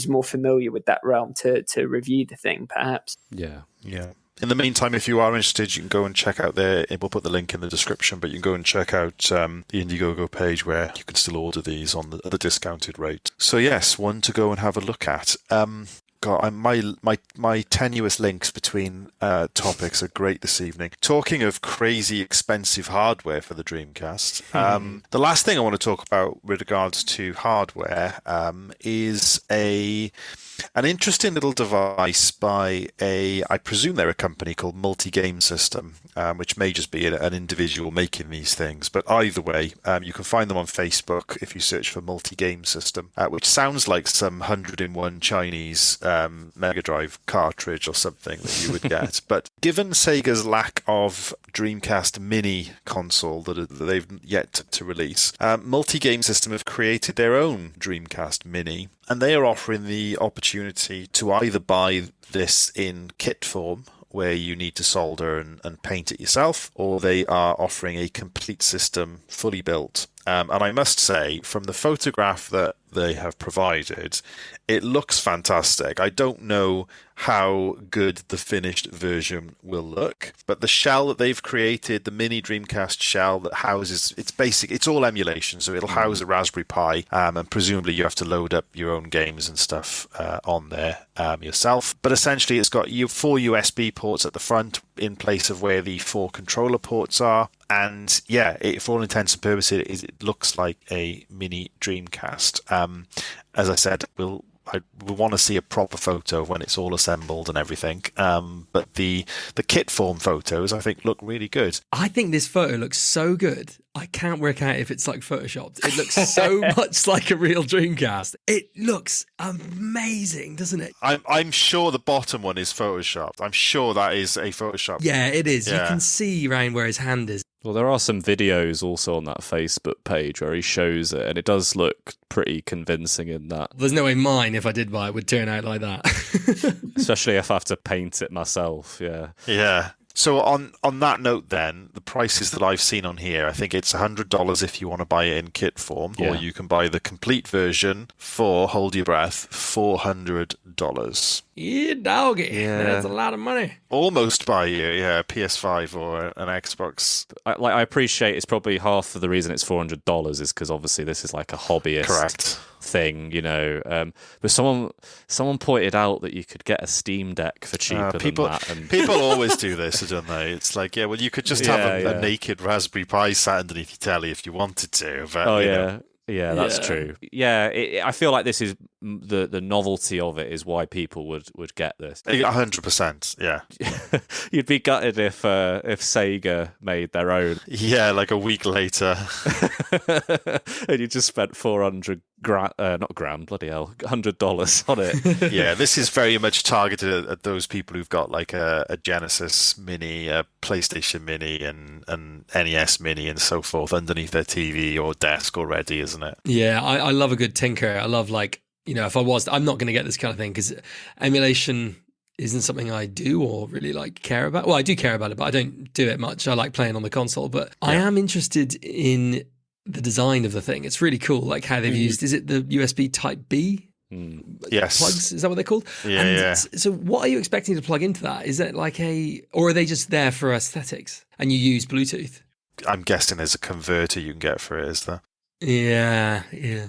more familiar with that realm to review the thing, perhaps. Yeah. In the meantime, if you are interested, you can go and check out we'll put the link in the description, but you can go and check out the Indiegogo page where you can still order these on the discounted rate. So yes, one to go and have a look at. God, my tenuous links between topics are great this evening. Talking of crazy expensive hardware for the Dreamcast, the last thing I want to talk about with regards to hardware is an interesting little device by I presume they're a company called Multi Game System, which may just be an individual making these things. But either way, you can find them on Facebook if you search for Multi Game System, which sounds like some 101 Chinese Mega Drive cartridge or something that you would get. But given Sega's lack of Dreamcast Mini console that they've yet to release, Multi Game System have created their own Dreamcast Mini, and they are offering the opportunity to either buy this in kit form, where you need to solder and paint it yourself, or they are offering a complete system fully built. And I must say, from the photograph that they have provided, it looks fantastic. I don't know how good the finished version will look, but the shell that they've created, the mini Dreamcast shell that houses, it's all emulation, so it'll house a Raspberry Pi, and presumably you have to load up your own games and stuff on there yourself. But essentially it's got 4 USB ports at the front in place of where the 4 controller ports are. And yeah, for all intents and purposes, it looks like a mini Dreamcast. As I said, I want to see a proper photo when it's all assembled and everything. But the kit form photos, I think, look really good. I think this photo looks so good. I can't work out if it's like photoshopped. It looks so much like a real Dreamcast. It looks amazing, doesn't it? I'm sure the bottom one is photoshopped. I'm sure that is a Photoshop. Yeah, it is. Yeah. You can see around where his hand is. Well, there are some videos also on that Facebook page where he shows it, and it does look pretty convincing in that. There's no way mine, if I did buy it, would turn out like that. Especially if I have to paint it myself, yeah. Yeah. So on that note then, the prices that I've seen on here, I think it's $100 if you want to buy it in kit form, or you can buy the complete version for, hold your breath, $400. Yeah, doggy. Yeah. That's a lot of money. Almost buy you, a PS5 or an Xbox. I appreciate it's probably half of the reason it's $400 is because obviously this is like a hobbyist thing, but someone pointed out that you could get a Steam Deck for cheaper than that. And people always do this, don't they? It's like, well, you could just have a naked Raspberry Pi sat underneath your telly if you wanted to. But, Yeah, that's true. Yeah, I feel like this is the novelty of it is why people would get this. 100%, yeah. You'd be gutted if Sega made their own. Yeah, like a week later. And you just spent $400 $100 on it. Yeah, this is very much targeted at those people who've got like a Genesis Mini, a PlayStation Mini, and NES Mini and so forth underneath their TV or desk already, isn't it? Yeah, I love a good tinker. I love I'm not going to get this kind of thing because emulation isn't something I do or really care about. Well, I do care about it, but I don't do it much. I like playing on the console, but I am interested in the design of the thing. It's really cool, like how they've used, is it the USB Type B Yes. plugs. Is that what they're called? Yeah. So what are you expecting to plug into that? Is it like or are they just there for aesthetics and you use Bluetooth? I'm guessing there's a converter you can get for it, is there? Yeah.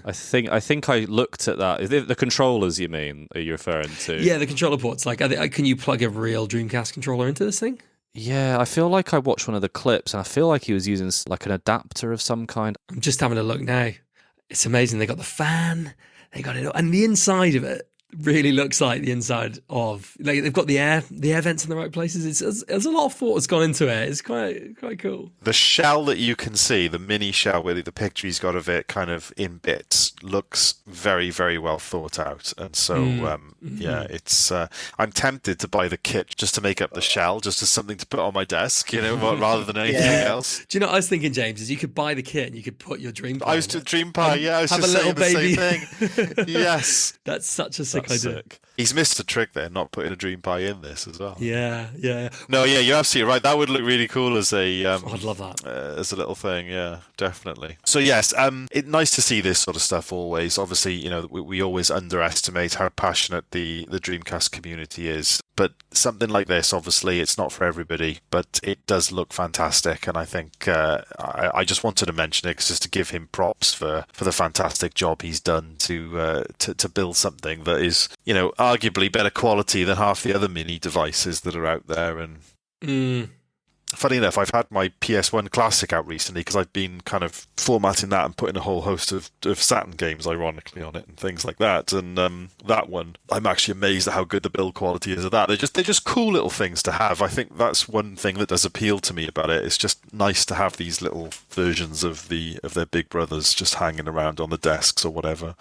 I think I looked at that. Is it the controllers, you mean, are you referring to? Yeah, the controller ports. Like, can you plug a real Dreamcast controller into this thing? Yeah, I feel like I watched one of the clips, and I feel like he was using like an adapter of some kind. I'm just having a look now. It's amazing. They got the fan. They got it, and the inside of it really looks like the inside of, like, they've got the air vents in the right places. There's a lot of thought has gone into it. It's quite cool. The shell that you can see, the mini shell with the picture he's got of it kind of in bits, looks very, very well thought out. And so, it's. I'm tempted to buy the kit just to make up the shell, just as something to put on my desk, rather than anything else. Do you know what I was thinking, James? Is you could buy the kit and you could put your DreamPod. I was to DreamPod, I was have just a little saying baby. the same thing. Yes. That's such a sick idea. Sick. He's missed a trick there, not putting a DreamPod in this as well. Yeah. No, yeah, you're absolutely right. That would look really cool as a. I'd love that as a little thing. Yeah, definitely. So yes, it's nice to see this sort of stuff always. Obviously, we always underestimate how passionate the Dreamcast community is. But something like this, obviously, it's not for everybody, but it does look fantastic. And I think I just wanted to mention it just to give him props for the fantastic job he's done to build something that is, arguably better quality than half the other mini devices that are out there. And funny enough, I've had my PS1 Classic out recently because I've been kind of formatting that and putting a whole host of Saturn games, ironically, on it and things like that. And that one, I'm actually amazed at how good the build quality is of that. They're just cool little things to have. I think that's one thing that does appeal to me about it. It's just nice to have these little versions of their big brothers just hanging around on the desks or whatever.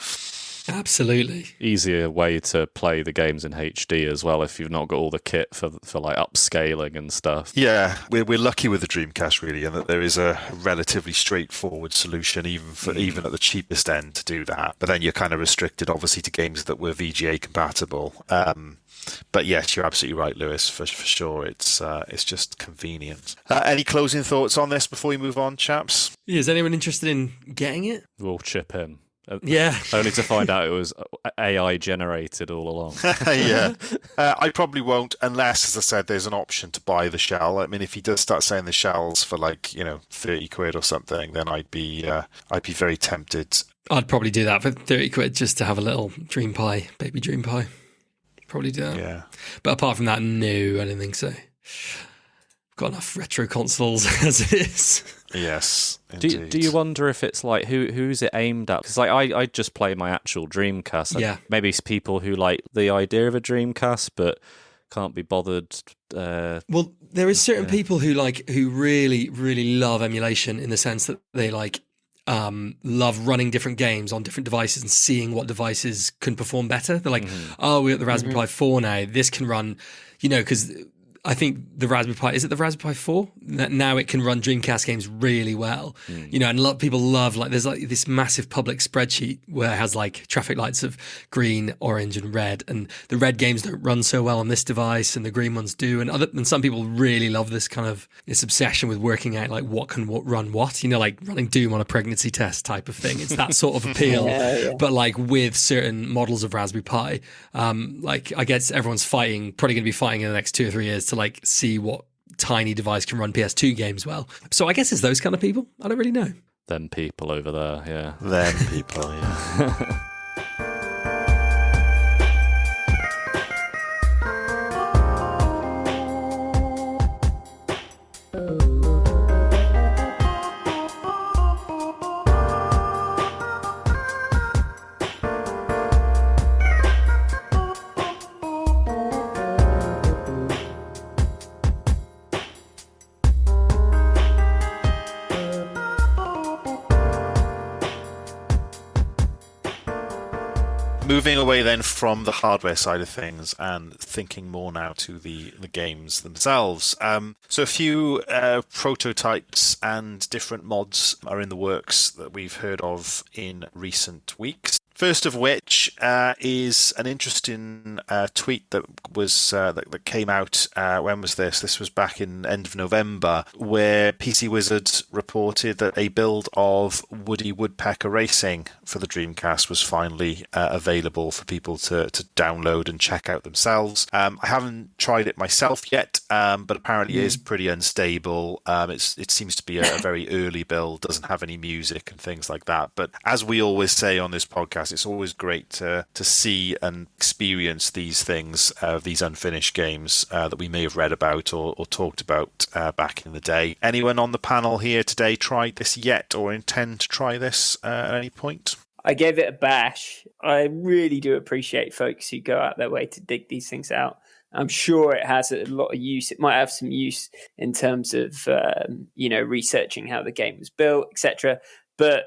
Absolutely. Easier way to play the games in HD as well if you've not got all the kit for like upscaling and stuff. Yeah, we're lucky with the Dreamcast really, and that there is a relatively straightforward solution even at the cheapest end to do that. But then you're kind of restricted obviously to games that were VGA compatible. But yes, you're absolutely right, Lewis, for sure. It's just convenient. Any closing thoughts on this before we move on, chaps? Yeah, is anyone interested in getting it? We'll chip in. Yeah. Only to find out it was AI generated all along. Yeah. I probably won't unless, as I said, there's an option to buy the shell. I mean, if he does start selling the shells for like, 30 quid or something, then I'd be very tempted. I'd probably do that for 30 quid just to have a little dream pie, baby dream pie. Probably do that. Yeah. But apart from that, no, I don't think so. I've got enough retro consoles as it is. Yes. Do you wonder if it's like who's it aimed at? Because like I just play my actual Dreamcast. Yeah. Maybe it's people who like the idea of a Dreamcast but can't be bothered. Well, there is certain people who really, really love emulation in the sense that they love running different games on different devices and seeing what devices can perform better. They're like, oh, we're at the Raspberry Pi 4 now. This can run, because I think the Raspberry Pi, is it the Raspberry Pi 4? Now it can run Dreamcast games really well. And a lot of people love, there's this massive public spreadsheet where it has traffic lights of green, orange and red. And the red games don't run so well on this device and the green ones do. And some people really love this this obsession with working out what can run what, like running Doom on a pregnancy test type of thing. It's that sort of appeal. Yeah. But with certain models of Raspberry Pi, I guess everyone's probably going to be fighting in the next 2 or 3 years to see what tiny device can run PS2 games well. So I guess it's those kind of people. I don't really know. Them people over there, yeah. Them people, yeah. Moving away then from the hardware side of things and thinking more now to the games themselves. So a few prototypes and different mods are in the works that we've heard of in recent weeks. First of which is an interesting tweet that was that came out. When was this? This was back in end of November, where PC Wizards reported that a build of Woody Woodpecker Racing for the Dreamcast was finally available for people to download and check out themselves. I haven't tried it myself yet, but apparently it is pretty unstable. It seems to be a very early build, doesn't have any music and things like that. But as we always say on this podcast, it's always great to see and experience these things, these unfinished games that we may have read about or talked about back in the day. Anyone on the panel here today tried this yet or intend to try this at any point? I gave it a bash. I really do appreciate folks who go out their way to dig these things out. I'm sure it has a lot of use. It might have some use in terms of, researching how the game was built, etc. But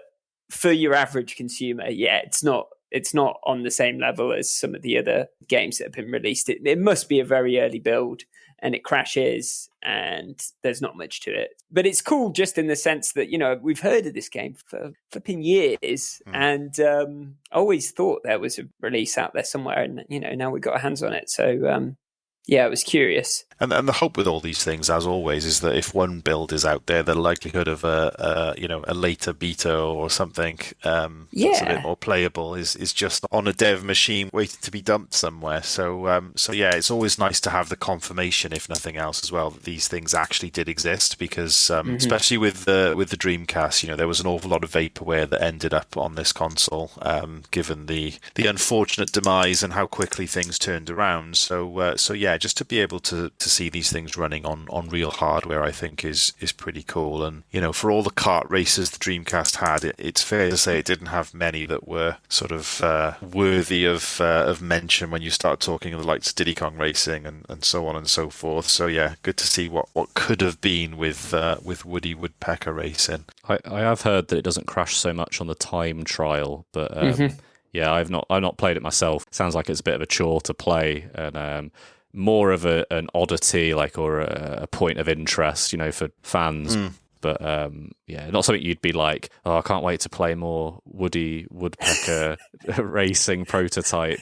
for your average consumer, it's not on the same level as some of the other games that have been released. It must be a very early build, and it crashes, and there's not much to it. But it's cool just in the sense that, we've heard of this game for flipping years, and I always thought there was a release out there somewhere, and, now we've got our hands on it. So, it was curious. And the hope with all these things, as always, is that if one build is out there, the likelihood of a later beta or something that's a bit more playable is just on a dev machine waiting to be dumped somewhere. So it's always nice to have the confirmation, if nothing else, as well, that these things actually did exist. Because especially with the Dreamcast, there was an awful lot of vaporware that ended up on this console, given the unfortunate demise and how quickly things turned around. So just to be able to see these things running on real hardware, I think is pretty cool. And for all the kart races the Dreamcast had, it's fair to say it didn't have many that were sort of worthy of mention when you start talking of the likes of Diddy Kong Racing and so on and so forth. So good to see what could have been with Woody Woodpecker Racing. I have heard that it doesn't crash so much on the time trial, but I've not played it myself. Sounds like it's a bit of a chore to play, and more of an oddity, or a point of interest, for fans. But not something you'd be like, I can't wait to play more Woody Woodpecker Racing prototype.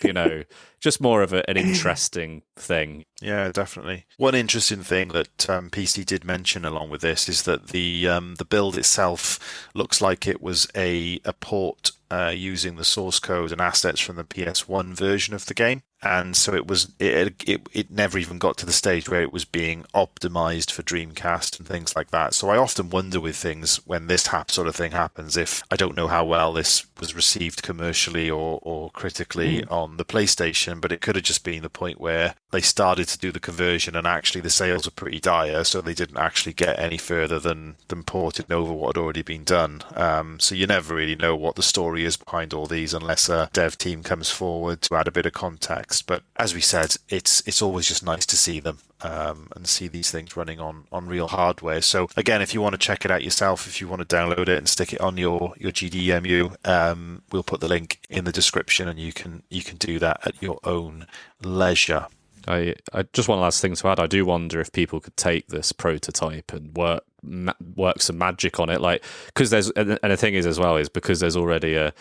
Just more of an interesting thing. Yeah, definitely. One interesting thing that PC did mention along with this is that the build itself looks like it was a port using the source code and assets from the PS1 version of the game. And so it never even got to the stage where it was being optimized for Dreamcast and things like that. So I often wonder with things when this sort of thing happens, if I don't know how well this was received commercially or critically on the PlayStation, but it could have just been the point where they started to do the conversion and actually the sales were pretty dire, so they didn't actually get any further than porting over what had already been done. So you never really know what the story is behind all these unless a dev team comes forward to add a bit of context. But as we said, it's always just nice to see them and see these things running on real hardware. So again, if you want to check it out yourself, if you want to download it and stick it on your GDEMU, we'll put the link in the description, and you can do that at your own leisure. I just one last thing to add. I do wonder if people could take this prototype and work some magic on it, because the thing is as well is because there's already a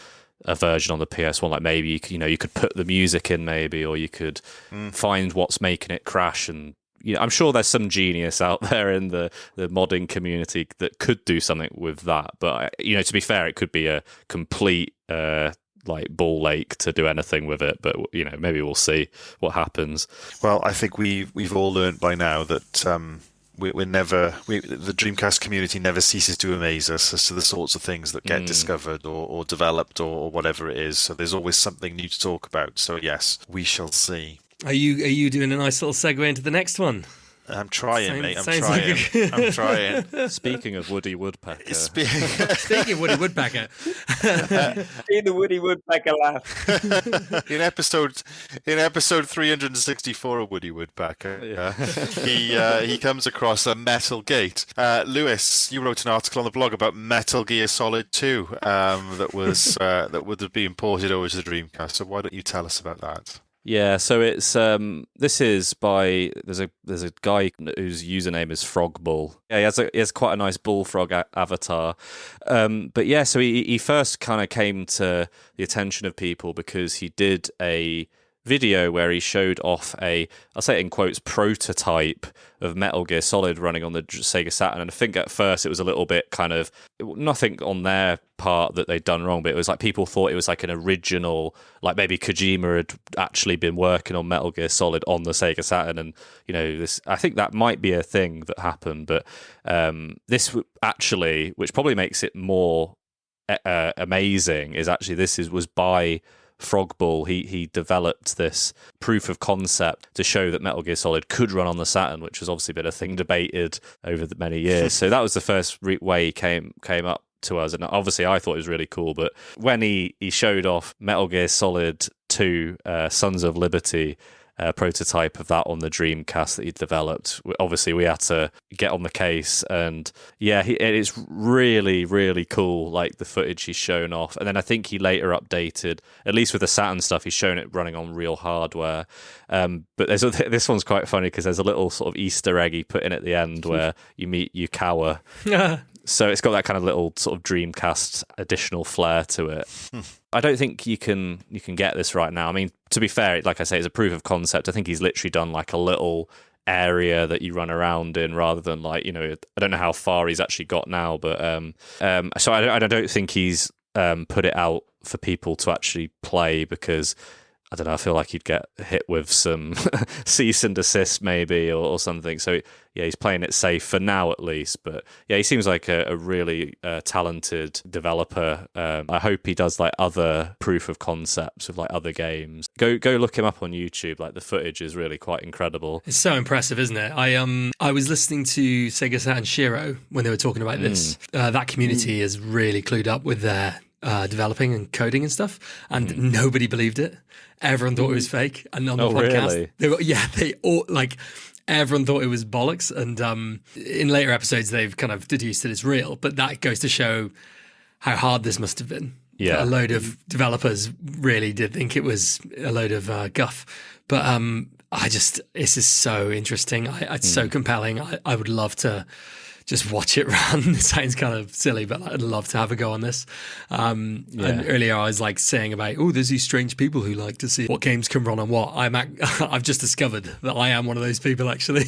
version on the PS1, maybe you could put the music in, maybe, or you could find what's making it crash. And I'm sure there's some genius out there in the modding community that could do something with that. But to be fair, it could be a complete ball ache to do anything with it. But maybe we'll see what happens. Well, I think we've all learned by now that the Dreamcast community never ceases to amaze us as to the sorts of things that get discovered or developed or whatever it is. So there's always something new to talk about. So yes, we shall see. Are you doing a nice little segue into the next one? I'm trying, mate. I'm trying. Speaking of Woody Woodpecker. Speaking of Woody Woodpecker. See the Woody Woodpecker laugh. In episode 364 of Woody Woodpecker, he comes across a metal gate. Lewis, you wrote an article on the blog about Metal Gear Solid 2 that would have been ported over to the Dreamcast. So why don't you tell us about that? Yeah, so it's this is by there's a guy whose username is Frogball. Yeah, he has quite a nice bullfrog avatar. But yeah, so he first kind of came to the attention of people because he did a video where he showed off I'll say it in quotes, prototype of Metal Gear Solid running on the Sega Saturn. And I think at first it was a little bit kind of nothing on their part that they'd done wrong, but it was like people thought it was like an original, like maybe Kojima had actually been working on Metal Gear Solid on the Sega Saturn. And, this, I think that might be a thing that happened, but this actually, which probably makes it more amazing, is actually was by Frogball. He developed this proof of concept to show that Metal Gear Solid could run on the Saturn, which has obviously been a thing debated over the many years. So that was the first way he came up to us, and obviously I thought it was really cool. But when he showed off Metal Gear Solid 2 Sons of Liberty prototype of that on the Dreamcast that he developed, obviously we had to get on the case, and yeah, it's really, really cool, like the footage he's shown off. And then I think he later updated, at least with the Saturn stuff, he's shown it running on real hardware. But this one's quite funny because there's a little sort of Easter egg he put in at the end where you meet Yukawa. So it's got that kind of little sort of Dreamcast additional flair to it. I don't think you can get this right now. I mean, to be fair, like I say, it's a proof of concept. I think he's literally done like a little area that you run around in rather than like, I don't know how far he's actually got now, but so I don't think he's put it out for people to actually play because I don't know, I feel like he'd get hit with some cease and desist maybe or something. So yeah, he's playing it safe for now at least. But yeah, he seems like a really talented developer. I hope he does like other proof of concepts of like other games. Go look him up on YouTube. Like the footage is really quite incredible. It's so impressive, isn't it? I was listening to Sega Saturn Shiro when they were talking about this. That community is really clued up with their developing and coding and stuff, and nobody believed it. Everyone thought it was fake, and on the podcast, really? Everyone thought it was bollocks. And in later episodes, they've kind of deduced that it's real. But that goes to show how hard this must have been. Yeah, a load of developers really did think it was a load of guff. But this is so interesting. It's so compelling. I would love to just watch it run. It sounds kind of silly, but I'd love to have a go on this. And earlier I was like saying about, there's these strange people who like to see what games can run on what. I've just discovered that I am one of those people actually.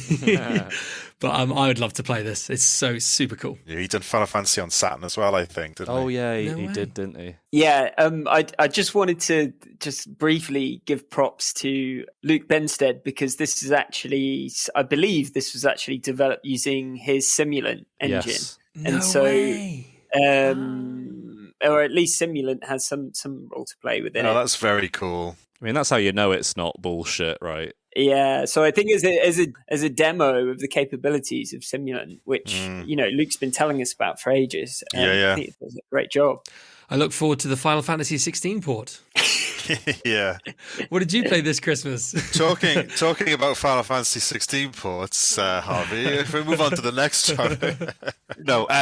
But I would love to play this. It's so super cool. Yeah, he did Final Fantasy on Saturn as well, I think, didn't he? Oh yeah, he did, didn't he? Yeah, I just wanted to just briefly give props to Luke Benstead because this is actually, I believe this was actually developed using his Simulant engine. Yes. And or at least Simulant has some role to play within it. Oh, that's very cool. I mean, that's how you know it's not bullshit, right? Yeah, so I think as a demo of the capabilities of Simulant, which Luke's been telling us about for ages. I think it does a great job. I look forward to the Final Fantasy 16 port. Yeah. What did you play this Christmas? Talking about Final Fantasy 16 ports, Harvey. If we move on to the next one.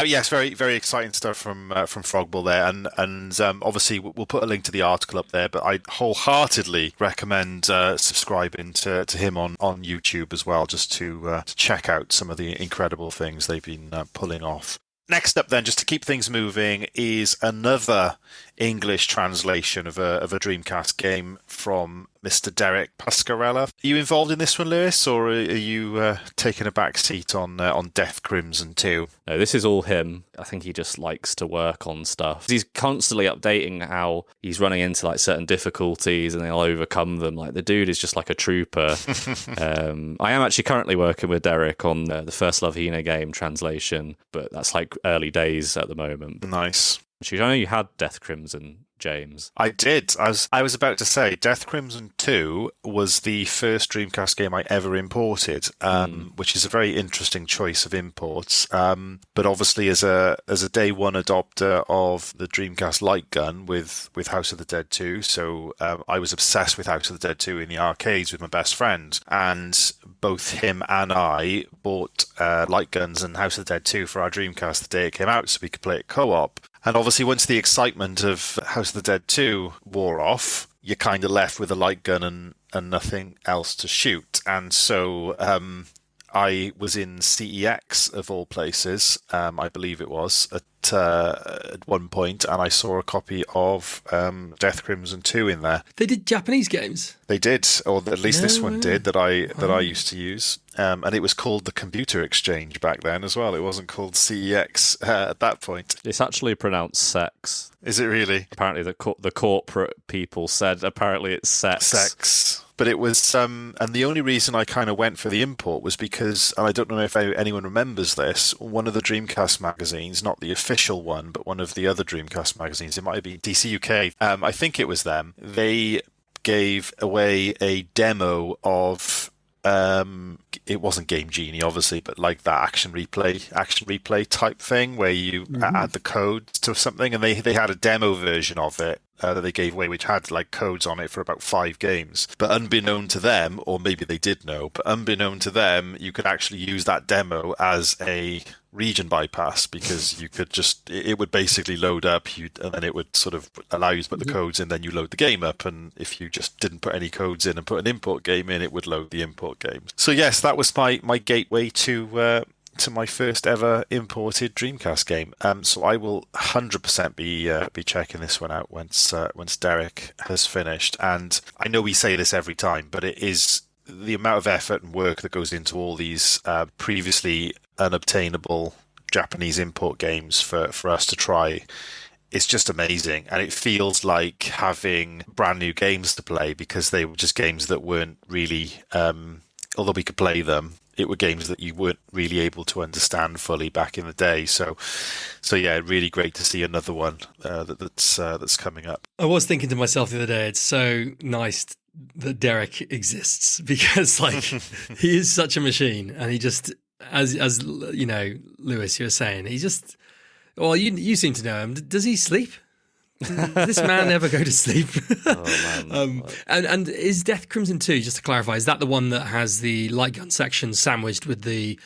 Yes, very, very exciting stuff from Frogball there, and obviously we'll put a link to the article up there. But I wholeheartedly recommend subscribing to him on YouTube as well, just to check out some of the incredible things they've been pulling off. Next up then, just to keep things moving, is another English translation of a Dreamcast game from Mr. Derek Pascarella. Are you involved in this one, Lewis, or are you taking a back seat on Death Crimson 2? No, this is all him. I think he just likes to work on stuff. He's constantly updating how he's running into like certain difficulties and he'll overcome them. Like the dude is just like a trooper. I am actually currently working with Derek on the First Love Hina game translation, but that's like early days at the moment. Nice. I know you had Death Crimson, James. I did. I was about to say Death Crimson 2 was the first Dreamcast game I ever imported, which is a very interesting choice of imports. But obviously, as a day one adopter of the Dreamcast light gun with House of the Dead 2, so I was obsessed with House of the Dead 2 in the arcades with my best friend, and both him and I bought light guns and House of the Dead 2 for our Dreamcast the day it came out, so we could play it co-op. And obviously, once the excitement of House of the Dead 2 wore off, you're kind of left with a light gun and nothing else to shoot. And so I was in CEX, of all places, I believe it was, at one point, and I saw a copy of Death Crimson 2 in there. They did Japanese games? They did, or at least this one did, that I used to use. And it was called the Computer Exchange back then as well. It wasn't called CEX at that point. It's actually pronounced sex. Is it really? Apparently the corporate people said apparently it's sex. Sex. But it was, and the only reason I kind of went for the import was because, and I don't know if anyone remembers this, one of the Dreamcast magazines, not the official one, but one of the other Dreamcast magazines, it might be DC UK, I think it was them, they gave away a demo of, it wasn't Game Genie, obviously, but like that action replay type thing where you add the code to something, and they had a demo version of it that they gave away, which had like codes on it for about 5 games. But unbeknown to them, or maybe they did know, but unbeknown to them, you could actually use that demo as a region bypass, because you could just, it would basically load up, and then it would sort of allow you to put the codes in, then you load the game up, and if you just didn't put any codes in and put an import game in, it would load the import games. So yes, that was my gateway to my first ever imported Dreamcast game. So I will 100% be checking this one out once Derek has finished. And I know we say this every time, but it is the amount of effort and work that goes into all these previously unobtainable Japanese import games for us to try. It's just amazing, and it feels like having brand new games to play, because they were just games that weren't really, although we could play them, it were games that you weren't really able to understand fully back in the day. So yeah, really great to see another one that's coming up. I was thinking to myself the other day, it's so nice that Derek exists, because like he is such a machine, and he just, as you know, Lewis, you were saying, he just, well, you seem to know him. Does he sleep? Does this man ever go to sleep? Oh, man. And is Death Crimson 2, just to clarify, is that the one that has the light gun section sandwiched with the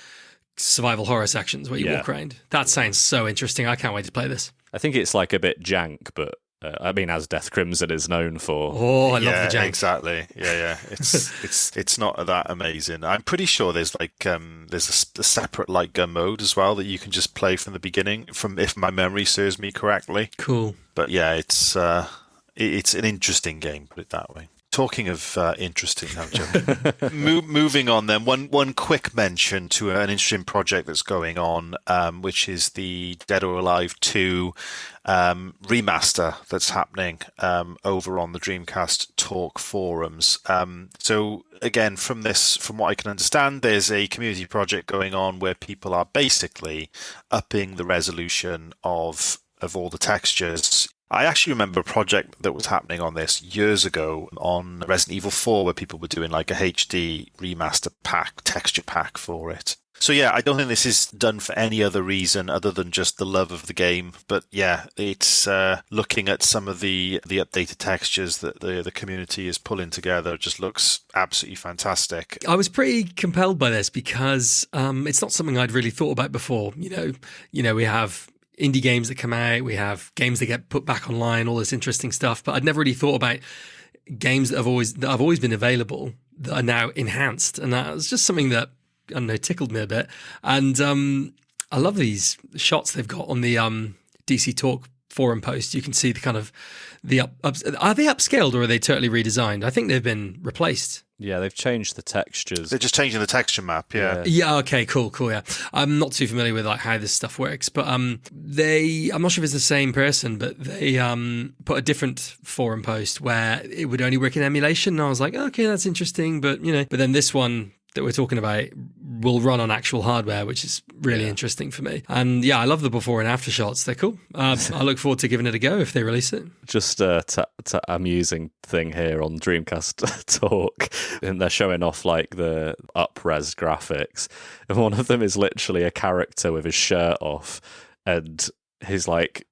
survival horror sections where you walk around? That sounds so interesting. I can't wait to play this. I think it's like a bit jank, but I mean, as Death Crimson is known for. Oh, I love the jank. Exactly. Yeah. It's not that amazing. I'm pretty sure there's like there's a separate light gun mode as well that you can just play from the beginning, if my memory serves me correctly. Cool. But yeah, it's an interesting game, put it that way. Talking of interesting, now, Joe. Moving on then, one quick mention to an interesting project that's going on, which is the Dead or Alive 2 remaster that's happening over on the Dreamcast Talk forums. So again, from what I can understand, there's a community project going on where people are basically upping the resolution of all the textures. I actually remember a project that was happening on this years ago on Resident Evil 4, where people were doing like a HD remaster pack, texture pack for it. So yeah, I don't think this is done for any other reason other than just the love of the game. But yeah, it's looking at some of the updated textures that the community is pulling together. It just looks absolutely fantastic. I was pretty compelled by this because it's not something I'd really thought about before. You know, we have indie games that come out, we have games that get put back online, all this interesting stuff. But I'd never really thought about games that have always been available that are now enhanced, and that was just something that, I don't know, tickled me a bit. And I love these shots they've got on the DC Talk forum post. You can see the kind of are they upscaled or are they totally redesigned? I think they've been replaced. Yeah, they've changed the textures. They're just changing the texture map, yeah. Yeah, okay, cool, yeah. I'm not too familiar with like how this stuff works, but I'm not sure if it's the same person, but they put a different forum post where it would only work in emulation, and I was like, okay, that's interesting, but then this one that we're talking about will run on actual hardware, which is really interesting for me. And yeah, I love the before and after shots. They're cool. I look forward to giving it a go if they release it. Just a amusing thing here on Dreamcast Talk, and they're showing off like the up-res graphics, and one of them is literally a character with his shirt off, and he's like,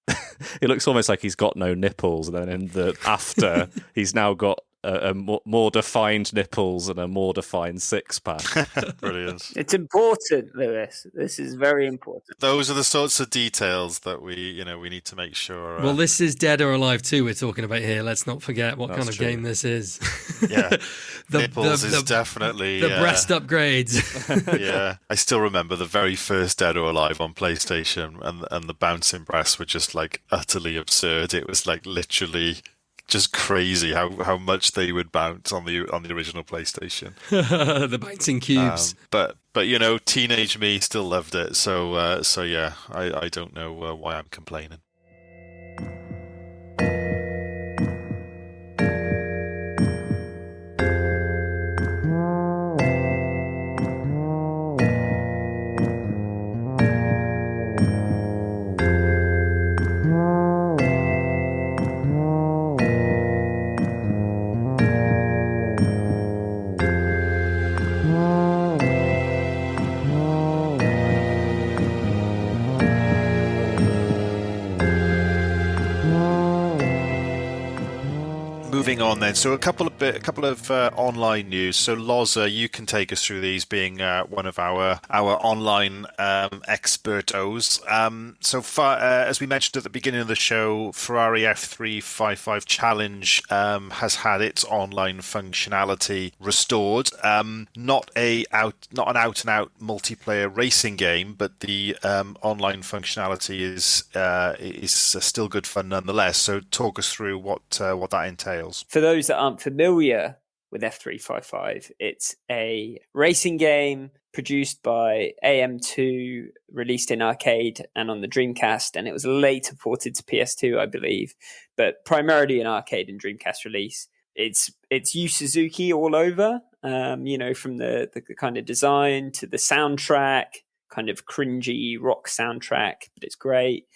it looks almost like he's got no nipples, and then in the after, he's now got more defined nipples and a more defined six-pack. Brilliant. It's important, Lewis. This is very important. Those are the sorts of details that we need to make sure. Well, this is Dead or Alive 2 we're talking about here. Let's not forget what That's kind of true. game this is. Yeah, nipples is definitely the breast upgrades. Yeah, I still remember the very first Dead or Alive on PlayStation, and the bouncing breasts were just like utterly absurd. It was like literally just crazy how much they would bounce on the original PlayStation. The bouncing cubes. But teenage me still loved it. So yeah, I don't know why I'm complaining. Moving on then, so a couple of online news. So Lozz, you can take us through these, being one of our online expertos. So far, as we mentioned at the beginning of the show, Ferrari F355 Challenge has had its online functionality restored. Not an out-and-out multiplayer racing game, but the online functionality is still good fun nonetheless. So talk us through what that entails. For those that aren't familiar with F355, it's a racing game produced by AM2, released in arcade and on the Dreamcast, and it was later ported to PS2, I believe, but primarily an arcade and Dreamcast release. It's Yu Suzuki all over, from the kind of design to the soundtrack, kind of cringy rock soundtrack, but it's great.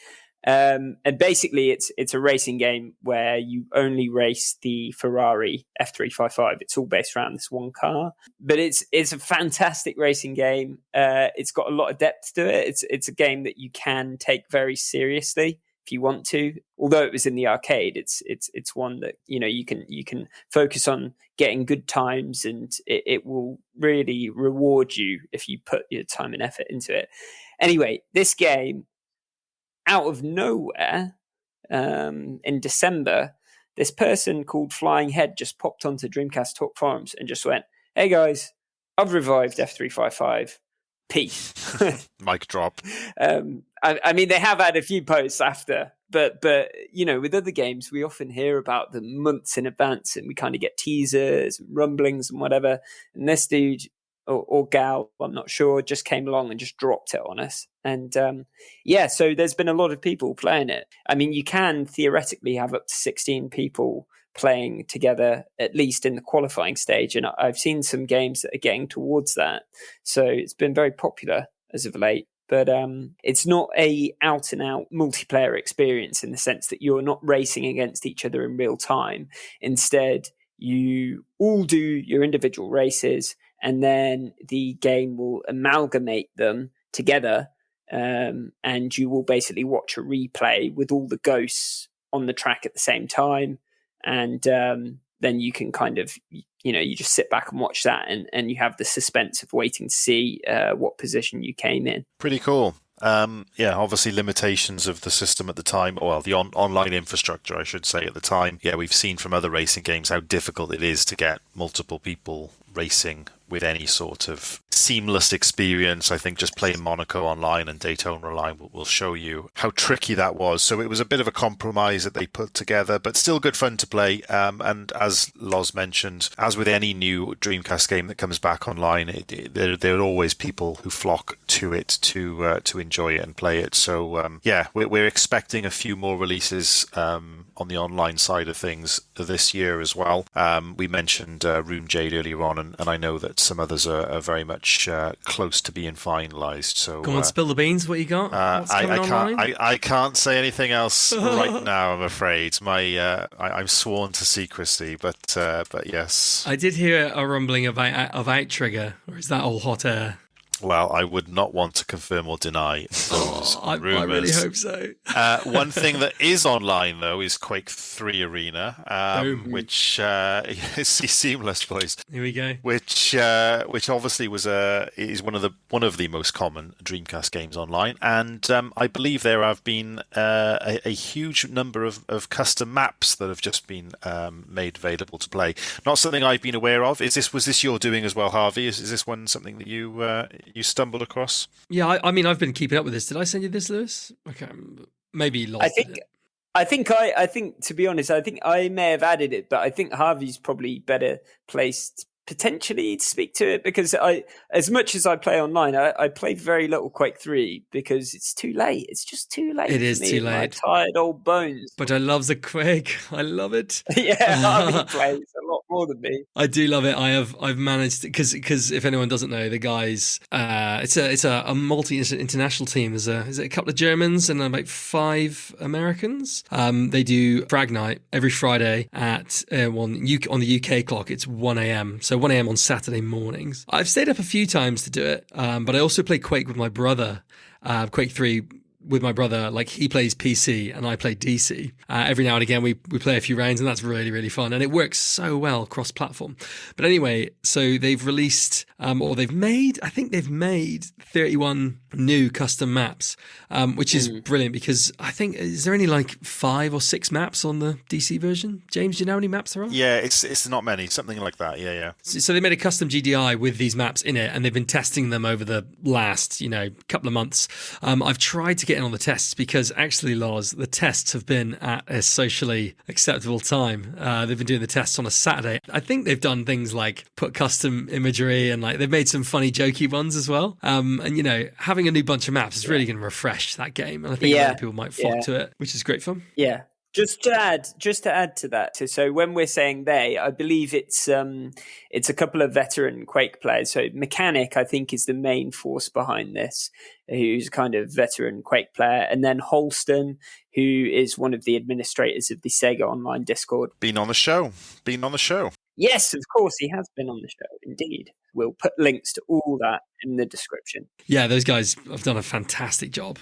And basically, it's a racing game where you only race the Ferrari F355. It's all based around this one car, but it's a fantastic racing game. It's got a lot of depth to it. It's a game that you can take very seriously if you want to. Although it was in the arcade, it's one that you can focus on getting good times, and it will really reward you if you put your time and effort into it. Anyway, this game, out of nowhere, in December, this person called Flying Head just popped onto Dreamcast Talk forums and just went, "Hey guys, I've revived F355. Peace." Mic drop. I mean, they have had a few posts after, but with other games, we often hear about them months in advance, and we kind of get teasers and rumblings and whatever. And this dude or gal, I'm not sure, just came along and just dropped it on us. And so there's been a lot of people playing it. I mean, you can theoretically have up to 16 people playing together, at least in the qualifying stage. And I've seen some games that are getting towards that. So it's been very popular as of late. But it's not a out and out multiplayer experience in the sense that you're not racing against each other in real time. Instead, you all do your individual races, and then the game will amalgamate them together, and you will basically watch a replay with all the ghosts on the track at the same time. And then you can kind of, you just sit back and watch that, and you have the suspense of waiting to see what position you came in. Pretty cool. Obviously limitations of the system at the time, well, the online infrastructure, I should say, at the time. Yeah, we've seen from other racing games how difficult it is to get multiple people racing with any sort of seamless experience. I think just playing Monaco online and Daytona online will show you how tricky that was. So it was a bit of a compromise that they put together, but still good fun to play. And as Lozz mentioned, as with any new Dreamcast game that comes back online, there are always people who flock to it to enjoy it and play it. So we're expecting a few more releases on the online side of things this year as well. We mentioned Room Jade earlier on, and I know that some others are very much close to being finalised. So come on, spill the beans. What you got? I can't say anything else right now, I'm afraid. I'm sworn to secrecy, but yes. I did hear a rumbling of Outrigger, or is that all hot air? Well, I would not want to confirm or deny those I rumours. really hope so. One thing that is online, though, is Quake 3 Arena, which is seamless, boys. Here we go. Which obviously is one of the most common Dreamcast games online, and I believe there have been a huge number of custom maps that have just been made available to play. Not something I've been aware of. Was this your doing as well, Harvey? Is this one something that you stumbled across? Yeah, I mean, I've been keeping up with this. Did I send you this, Lewis? Okay, maybe lost it. I think to be honest, I think I may have added it, but I think Harvey's probably better placed potentially to speak to it, because as much as I play online, I played very little Quake 3 because it's too late. It's just too late. It is too late. My tired old bones. But I love the Quake. I love it. Yeah, Harvey plays a lot more than me. I do love it. I've managed, because if anyone doesn't know, the guys, it's a multi-international team. There's a couple of Germans and about 5 Americans. They do Frag Night every Friday at on the UK clock. It's 1 a.m. So 1 a.m. on Saturday mornings. I've stayed up a few times to do it, but I also play Quake with my brother, Quake 3 with my brother. Like, he plays PC and I play DC. Every now and again we play a few rounds, and that's really, really fun. And it works so well cross-platform. But anyway, so they've released, they've made 31 new custom maps, which is brilliant, because I think, is there only like 5 or 6 maps on the DC version? James, do you know how many maps there are? Yeah, it's not many, something like that. Yeah. So they made a custom GDI with these maps in it, and they've been testing them over the last, couple of months. I've tried to get in on the tests, because actually, Lozz, the tests have been at a socially acceptable time. They've been doing the tests on a Saturday. I think they've done things like put custom imagery, and like they've made some funny jokey ones as well. And having a new bunch of maps is really going to refresh that game, and I think a lot of people might flock to it, which is great fun. Yeah. Just to add to that, so when we're saying they, I believe it's a couple of veteran Quake players. So Mechanic, I think, is the main force behind this, who's a kind of veteran Quake player, and then Holston, who is one of the administrators of the Sega Online Discord. Been on the show. Yes, of course, he has been on the show. Indeed, we'll put links to all that in the description. Yeah, those guys have done a fantastic job.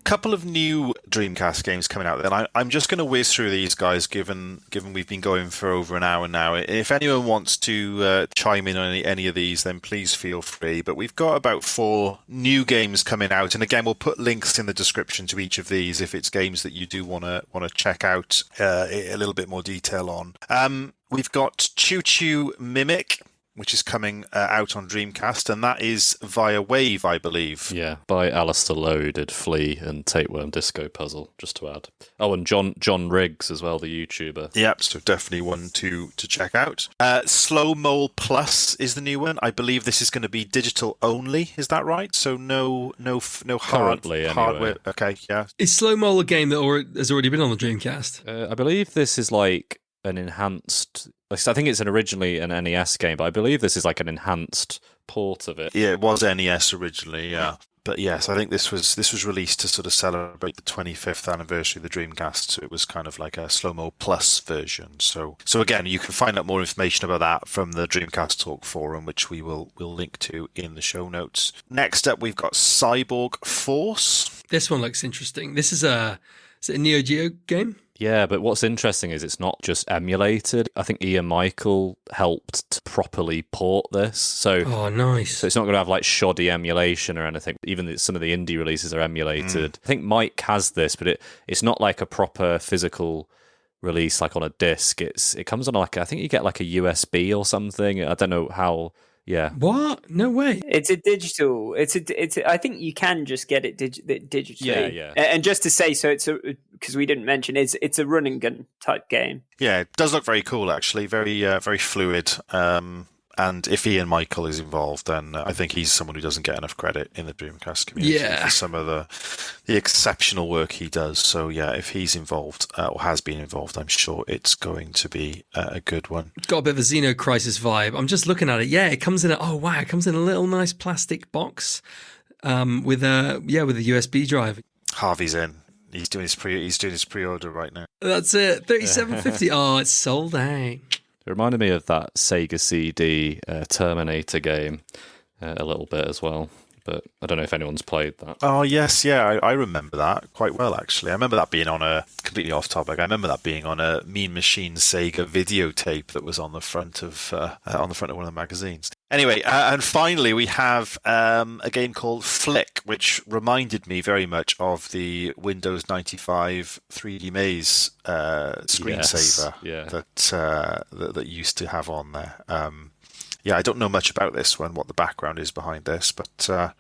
Couple of new Dreamcast games coming out then. I'm just going to whiz through these guys, given we've been going for over an hour now. If anyone wants to chime in on any of these, then please feel free. But we've got about 4 new games coming out, and again, we'll put links in the description to each of these if it's games that you do want to check out a little bit more detail on. We've got ChuChu Mimic, which is coming out on Dreamcast, and that is via Wave, I believe. Yeah, by Alistair Lowe, did Flea and Tapeworm Disco Puzzle, just to add. Oh, and John Riggs as well, the YouTuber. Yep, so definitely one to check out. Slow Mole Plus is the new one. I believe this is going to be digital only, is that right? So no Currently, hardware. Okay, yeah. Is Slow Mole a game that has already been on the Dreamcast? I believe this is like an enhanced... I think it's originally an NES game, but I believe this is like an enhanced port of it. Yeah, it was NES originally, yeah. But yes, I think this was released to sort of celebrate the 25th anniversary of the Dreamcast, so it was kind of like a Slow-Mo Plus version. So again, you can find out more information about that from the Dreamcast Talk forum, which we'll link to in the show notes. Next up, we've got Cyborg Force. This one looks interesting. This is a Neo Geo game? Yeah, but what's interesting is it's not just emulated. I think Ian Michael helped to properly port this. So, nice. So it's not going to have like shoddy emulation or anything. Even some of the indie releases are emulated. I think Mike has this, but it's not like a proper physical release like on a disc. It comes on like, I think you get like a USB or something. I don't know how Yeah. What? No way. It's a digital. I think you can just get it digitally. Yeah. And just to say, so because we didn't mention, it's a run and gun type game. Yeah, it does look very cool, actually. Very, very fluid. And if Ian Michael is involved, then I think he's someone who doesn't get enough credit in the Dreamcast community for some of the exceptional work he does. So yeah, if he's involved or has been involved, I'm sure it's going to be a good one. Got a bit of a Xenocrisis vibe. I'm just looking at it. Yeah, it comes in it comes in a little nice plastic box with a USB drive. Harvey's in. He's doing his pre-order right now. That's it. $37.50. Oh, it's sold out. It reminded me of that Sega CD Terminator game a little bit as well, but I don't know if anyone's played that. Oh, yes, yeah, I remember that quite well, actually. I remember that being on completely off topic, I remember that being on a Mean Machine Sega videotape that was on the front of one of the magazines. Anyway, and finally we have a game called Flick, which reminded me very much of the Windows 95 3D Maze screensaver that used to have on there. I don't know much about this one, what the background is behind this, but I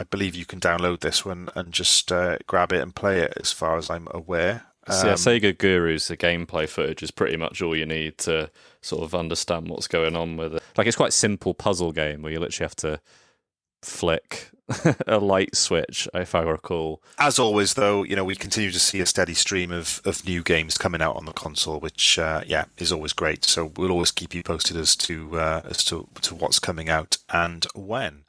believe you can download this one and just grab it and play it, as far as I'm aware. Sega Guru's the gameplay footage is pretty much all you need to sort of understand what's going on with it. Like, it's quite a simple puzzle game where you literally have to flick a light switch, if I recall. As always, though, we continue to see a steady stream of new games coming out on the console, which is always great. So we'll always keep you posted as to what's coming out and when.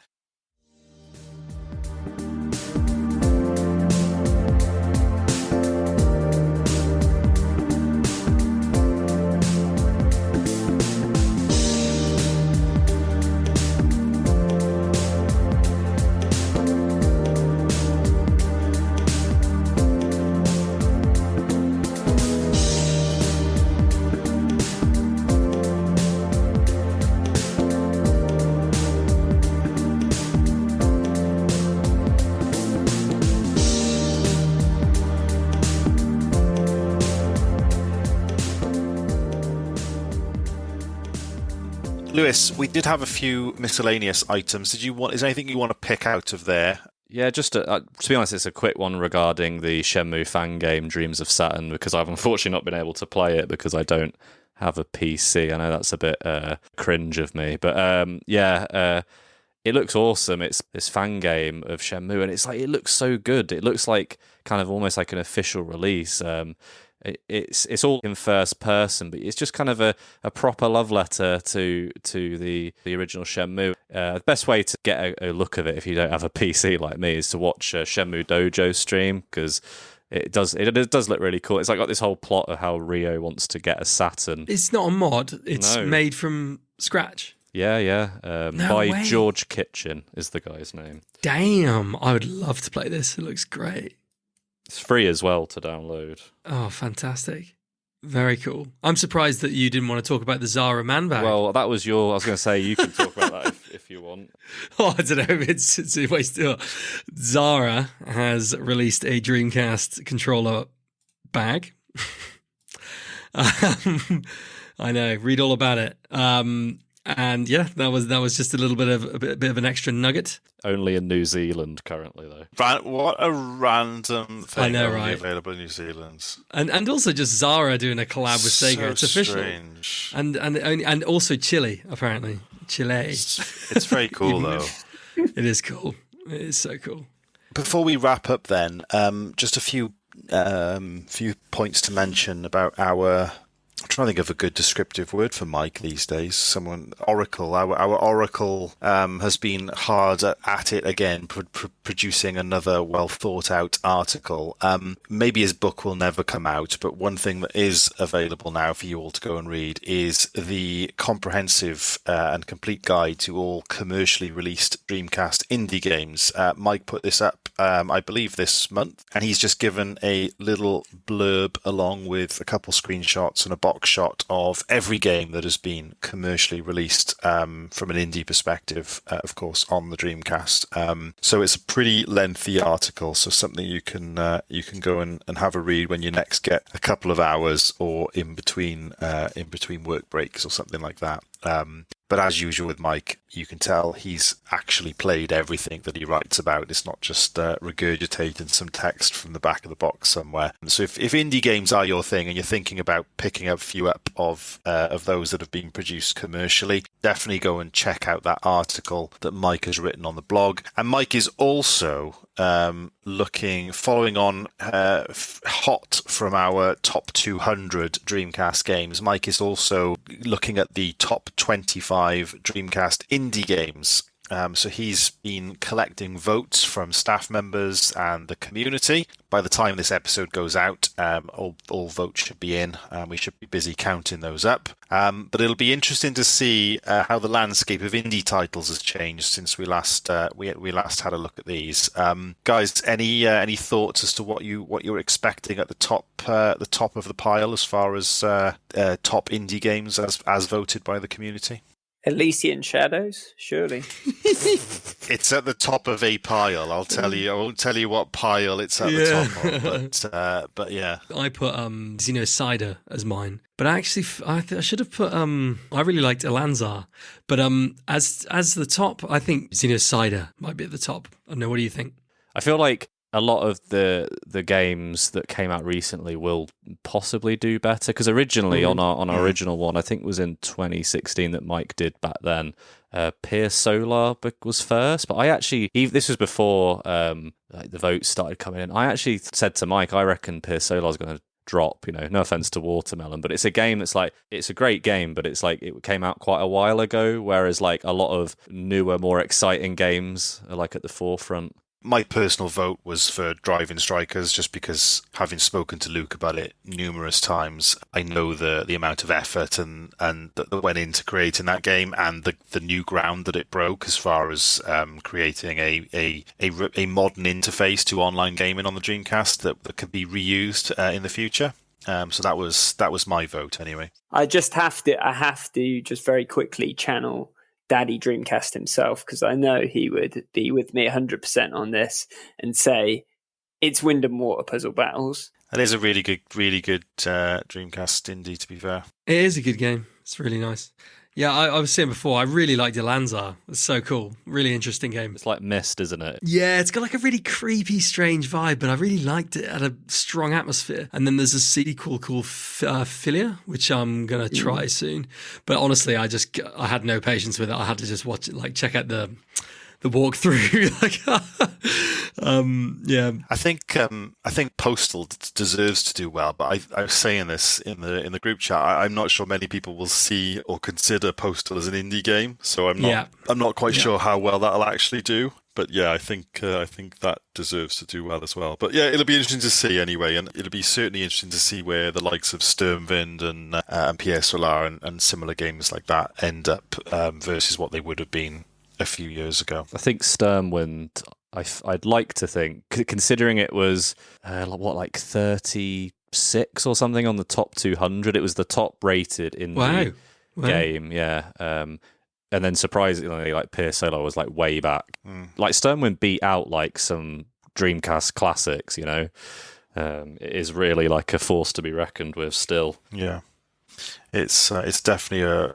Lewis, we did have a few miscellaneous items. Is there anything you want to pick out of there? Yeah, just to be honest, it's a quick one regarding the Shenmue fan game Dreams of Saturn, because I've unfortunately not been able to play it because I don't have a PC. I know that's a bit cringe of me, but it looks awesome. It's this fan game of Shenmue, and it looks so good. It looks like kind of almost like an official release. It's all in first person, but it's just kind of a proper love letter to the original Shenmue. The best way to get a look of it, if you don't have a PC like me, is to watch Shenmue Dojo stream, because it does look really cool. It's got this whole plot of how Ryo wants to get a Saturn. It's not a mod. It's made from scratch. Yeah. No by way. George Kitchen is the guy's name. Damn, I would love to play this. It looks great. It's free as well to download. Oh, fantastic. Very cool. I'm surprised that you didn't want to talk about the Zara man bag. Well, that was I was going to say, you can talk about that if you want. Oh, I don't know. It's a waste of... Zara has released a Dreamcast controller bag. I know. Read all about it. And yeah, that was just a little bit of an extra nugget. Only in New Zealand currently, though. What a random thing! I know, only right? Available in New Zealand, and also just Zara doing a collab with Sega. It's official, strange. and also Chile, apparently. Chile. It's very cool though. It is cool. It is so cool. Before we wrap up, then, just a few points to mention about our. I'm trying to think of a good descriptive word for Mike these days. Oracle. Our Oracle has been hard at it again, producing another well thought out article. Maybe his book will never come out, but one thing that is available now for you all to go and read is the comprehensive and complete guide to all commercially released Dreamcast indie games. Mike put this up, I believe, this month, and he's just given a little blurb along with a couple screenshots and a box shot of every game that has been commercially released from an indie perspective, of course, on the Dreamcast. So it's a pretty lengthy article, so something you can go and have a read when you next get a couple of hours, or in between work breaks or something like that. But as usual with Mike, you can tell he's actually played everything that he writes about. It's not just regurgitating some text from the back of the box somewhere. So if indie games are your thing and you're thinking about picking a few up of those that have been produced commercially, definitely go and check out that article that Mike has written on the blog. And Mike is also following on hot from our top 200 Dreamcast games. Mike is also looking at the top 25 Dreamcast indie games. So he's been collecting votes from staff members and the community. By the time this episode goes out, all votes should be in. We should be busy counting those up. But it'll be interesting to see how the landscape of indie titles has changed since we last we last had a look at these. Guys, any thoughts as to what you're expecting at the top of the pile as far as top indie games as voted by the community? Elysian Shadows, surely. It's at the top of a pile. I'll tell you. I won't tell you what pile it's at the top of, but yeah. I put Xenocider as mine, but actually I should have put I really liked Elanzar, but as the top, I think Xenocider might be at the top. I don't know. What do you think? I feel like a lot of the games that came out recently will possibly do better, because originally on our original one, I think it was in 2016 that Mike did back then, Pier Solar was first, but I actually, this was before the votes started coming in, I actually said to Mike, I reckon Pier Solar is going to drop, no offense to Watermelon, but it's a game that's like, it's a great game, but it's like it came out quite a while ago, whereas like a lot of newer, more exciting games are like at the forefront. My personal vote was for Driving Strikers, just because, having spoken to Luke about it numerous times, I know the amount of effort and that went into creating that game, and the new ground that it broke as far as creating a modern interface to online gaming on the Dreamcast that could be reused in the future. So that was my vote anyway. I have to just very quickly channel Daddy Dreamcast himself, because I know he would be with me 100% on this and say it's Wind and Water Puzzle Battles. That is a really good Dreamcast indie, to be fair. It is a good game. It's really nice. Yeah, I was saying before, I really liked Elanzar. It's so cool. Really interesting game. It's like Myst, isn't it? Yeah, it's got like a really creepy, strange vibe, but I really liked it. It had a strong atmosphere. And then there's a sequel called Philia, which I'm going to try soon. But honestly, I had no patience with it. I had to just watch it, like check out the walkthrough. Yeah. I think Postal deserves to do well, but I was saying this in the group chat. I'm not sure many people will see or consider Postal as an indie game, so I'm not quite sure how well that'll actually do. But yeah, I think that deserves to do well as well. But yeah, it'll be interesting to see anyway, and it'll be certainly interesting to see where the likes of Sturmwind and Pier Solar and similar games like that end up versus what they would have been a few years ago. I think Sturmwind, I'd like to think, considering it was 36 or something on the top 200, it was the top rated indie game. Yeah. And then surprisingly, like Pier Solar was like way back. Like Sturmwind beat out like some Dreamcast classics, it is really like a force to be reckoned with still. Yeah. It's definitely a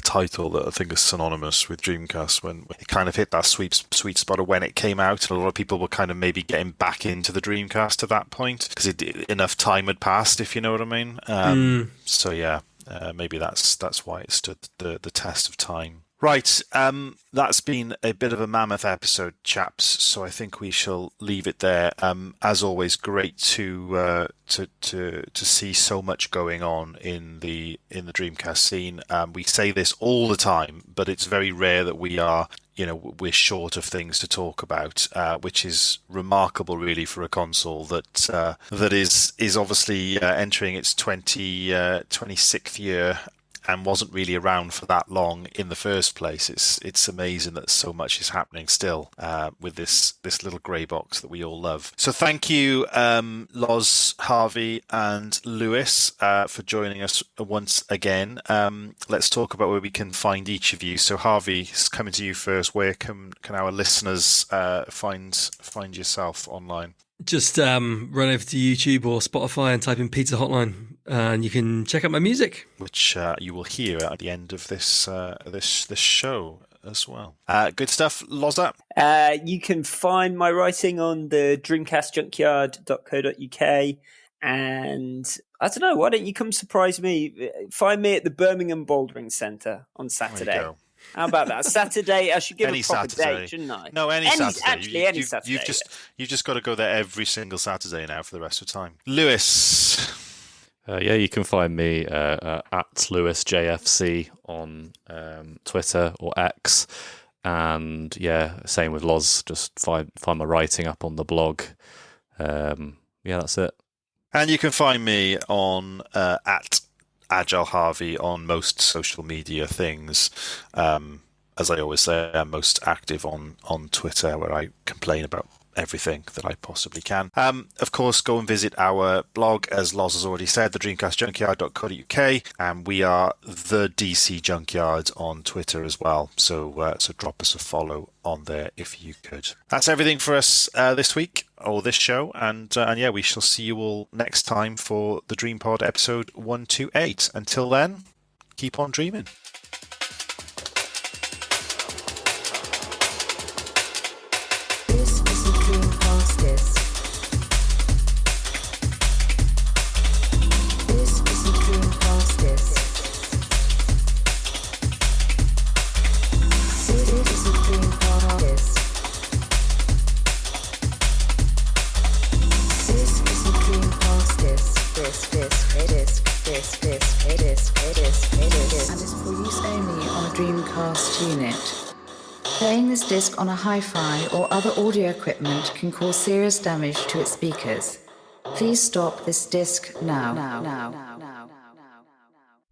title that I think is synonymous with Dreamcast, when it kind of hit that sweet spot of when it came out, and a lot of people were kind of maybe getting back into the Dreamcast at that point because enough time had passed, if you know what I mean. So yeah, maybe that's why it stood the test of time. Right, that's been a bit of a mammoth episode, chaps. So I think we shall leave it there. As always, great to see so much going on in the Dreamcast scene. We say this all the time, but it's very rare that we're short of things to talk about, which is remarkable, really, for a console that is obviously entering its 26th year. And wasn't really around for that long in the first place. It's amazing that so much is happening still with this little grey box that we all love. So thank you, Lozz, Harvey, and Lewis for joining us once again. Let's talk about where we can find each of you. So Harvey, coming to you first. Where can our listeners find yourself online? Just run over to YouTube or Spotify and type in Pizza Hotline. And you can check out my music, which you will hear at the end of this this show as well. Good stuff, Lozza. You can find my writing on the dreamcastjunkyard.co.uk. And I don't know, why don't you come surprise me? Find me at the Birmingham Bouldering Centre on Saturday. There you go. How about that? Saturday, I should give Any a proper Saturday. date, shouldn't I? No, any Saturday. Actually, any Saturday. You've just got to go there every single Saturday now for the rest of the time. Lewis. Yeah, you can find me at LewisJFC on Twitter or X. And yeah, same with Lozz. Just find my writing up on the blog. Yeah, that's it. And you can find me on at Agile Harvey on most social media things. As I always say, I'm most active on Twitter, where I complain about everything that I possibly can. Of course, go and visit our blog, as Lozz has already said, the dreamcastjunkyard.co.uk, and we are the DC Junkyard on Twitter as well. So drop us a follow on there if you could. That's everything for us this week, or this show, and yeah, we shall see you all next time for the DreamPod episode 128. Until then, keep on dreaming. Dreamcast unit. Playing this disc on a hi-fi or other audio equipment can cause serious damage to its speakers. Please stop this disc now.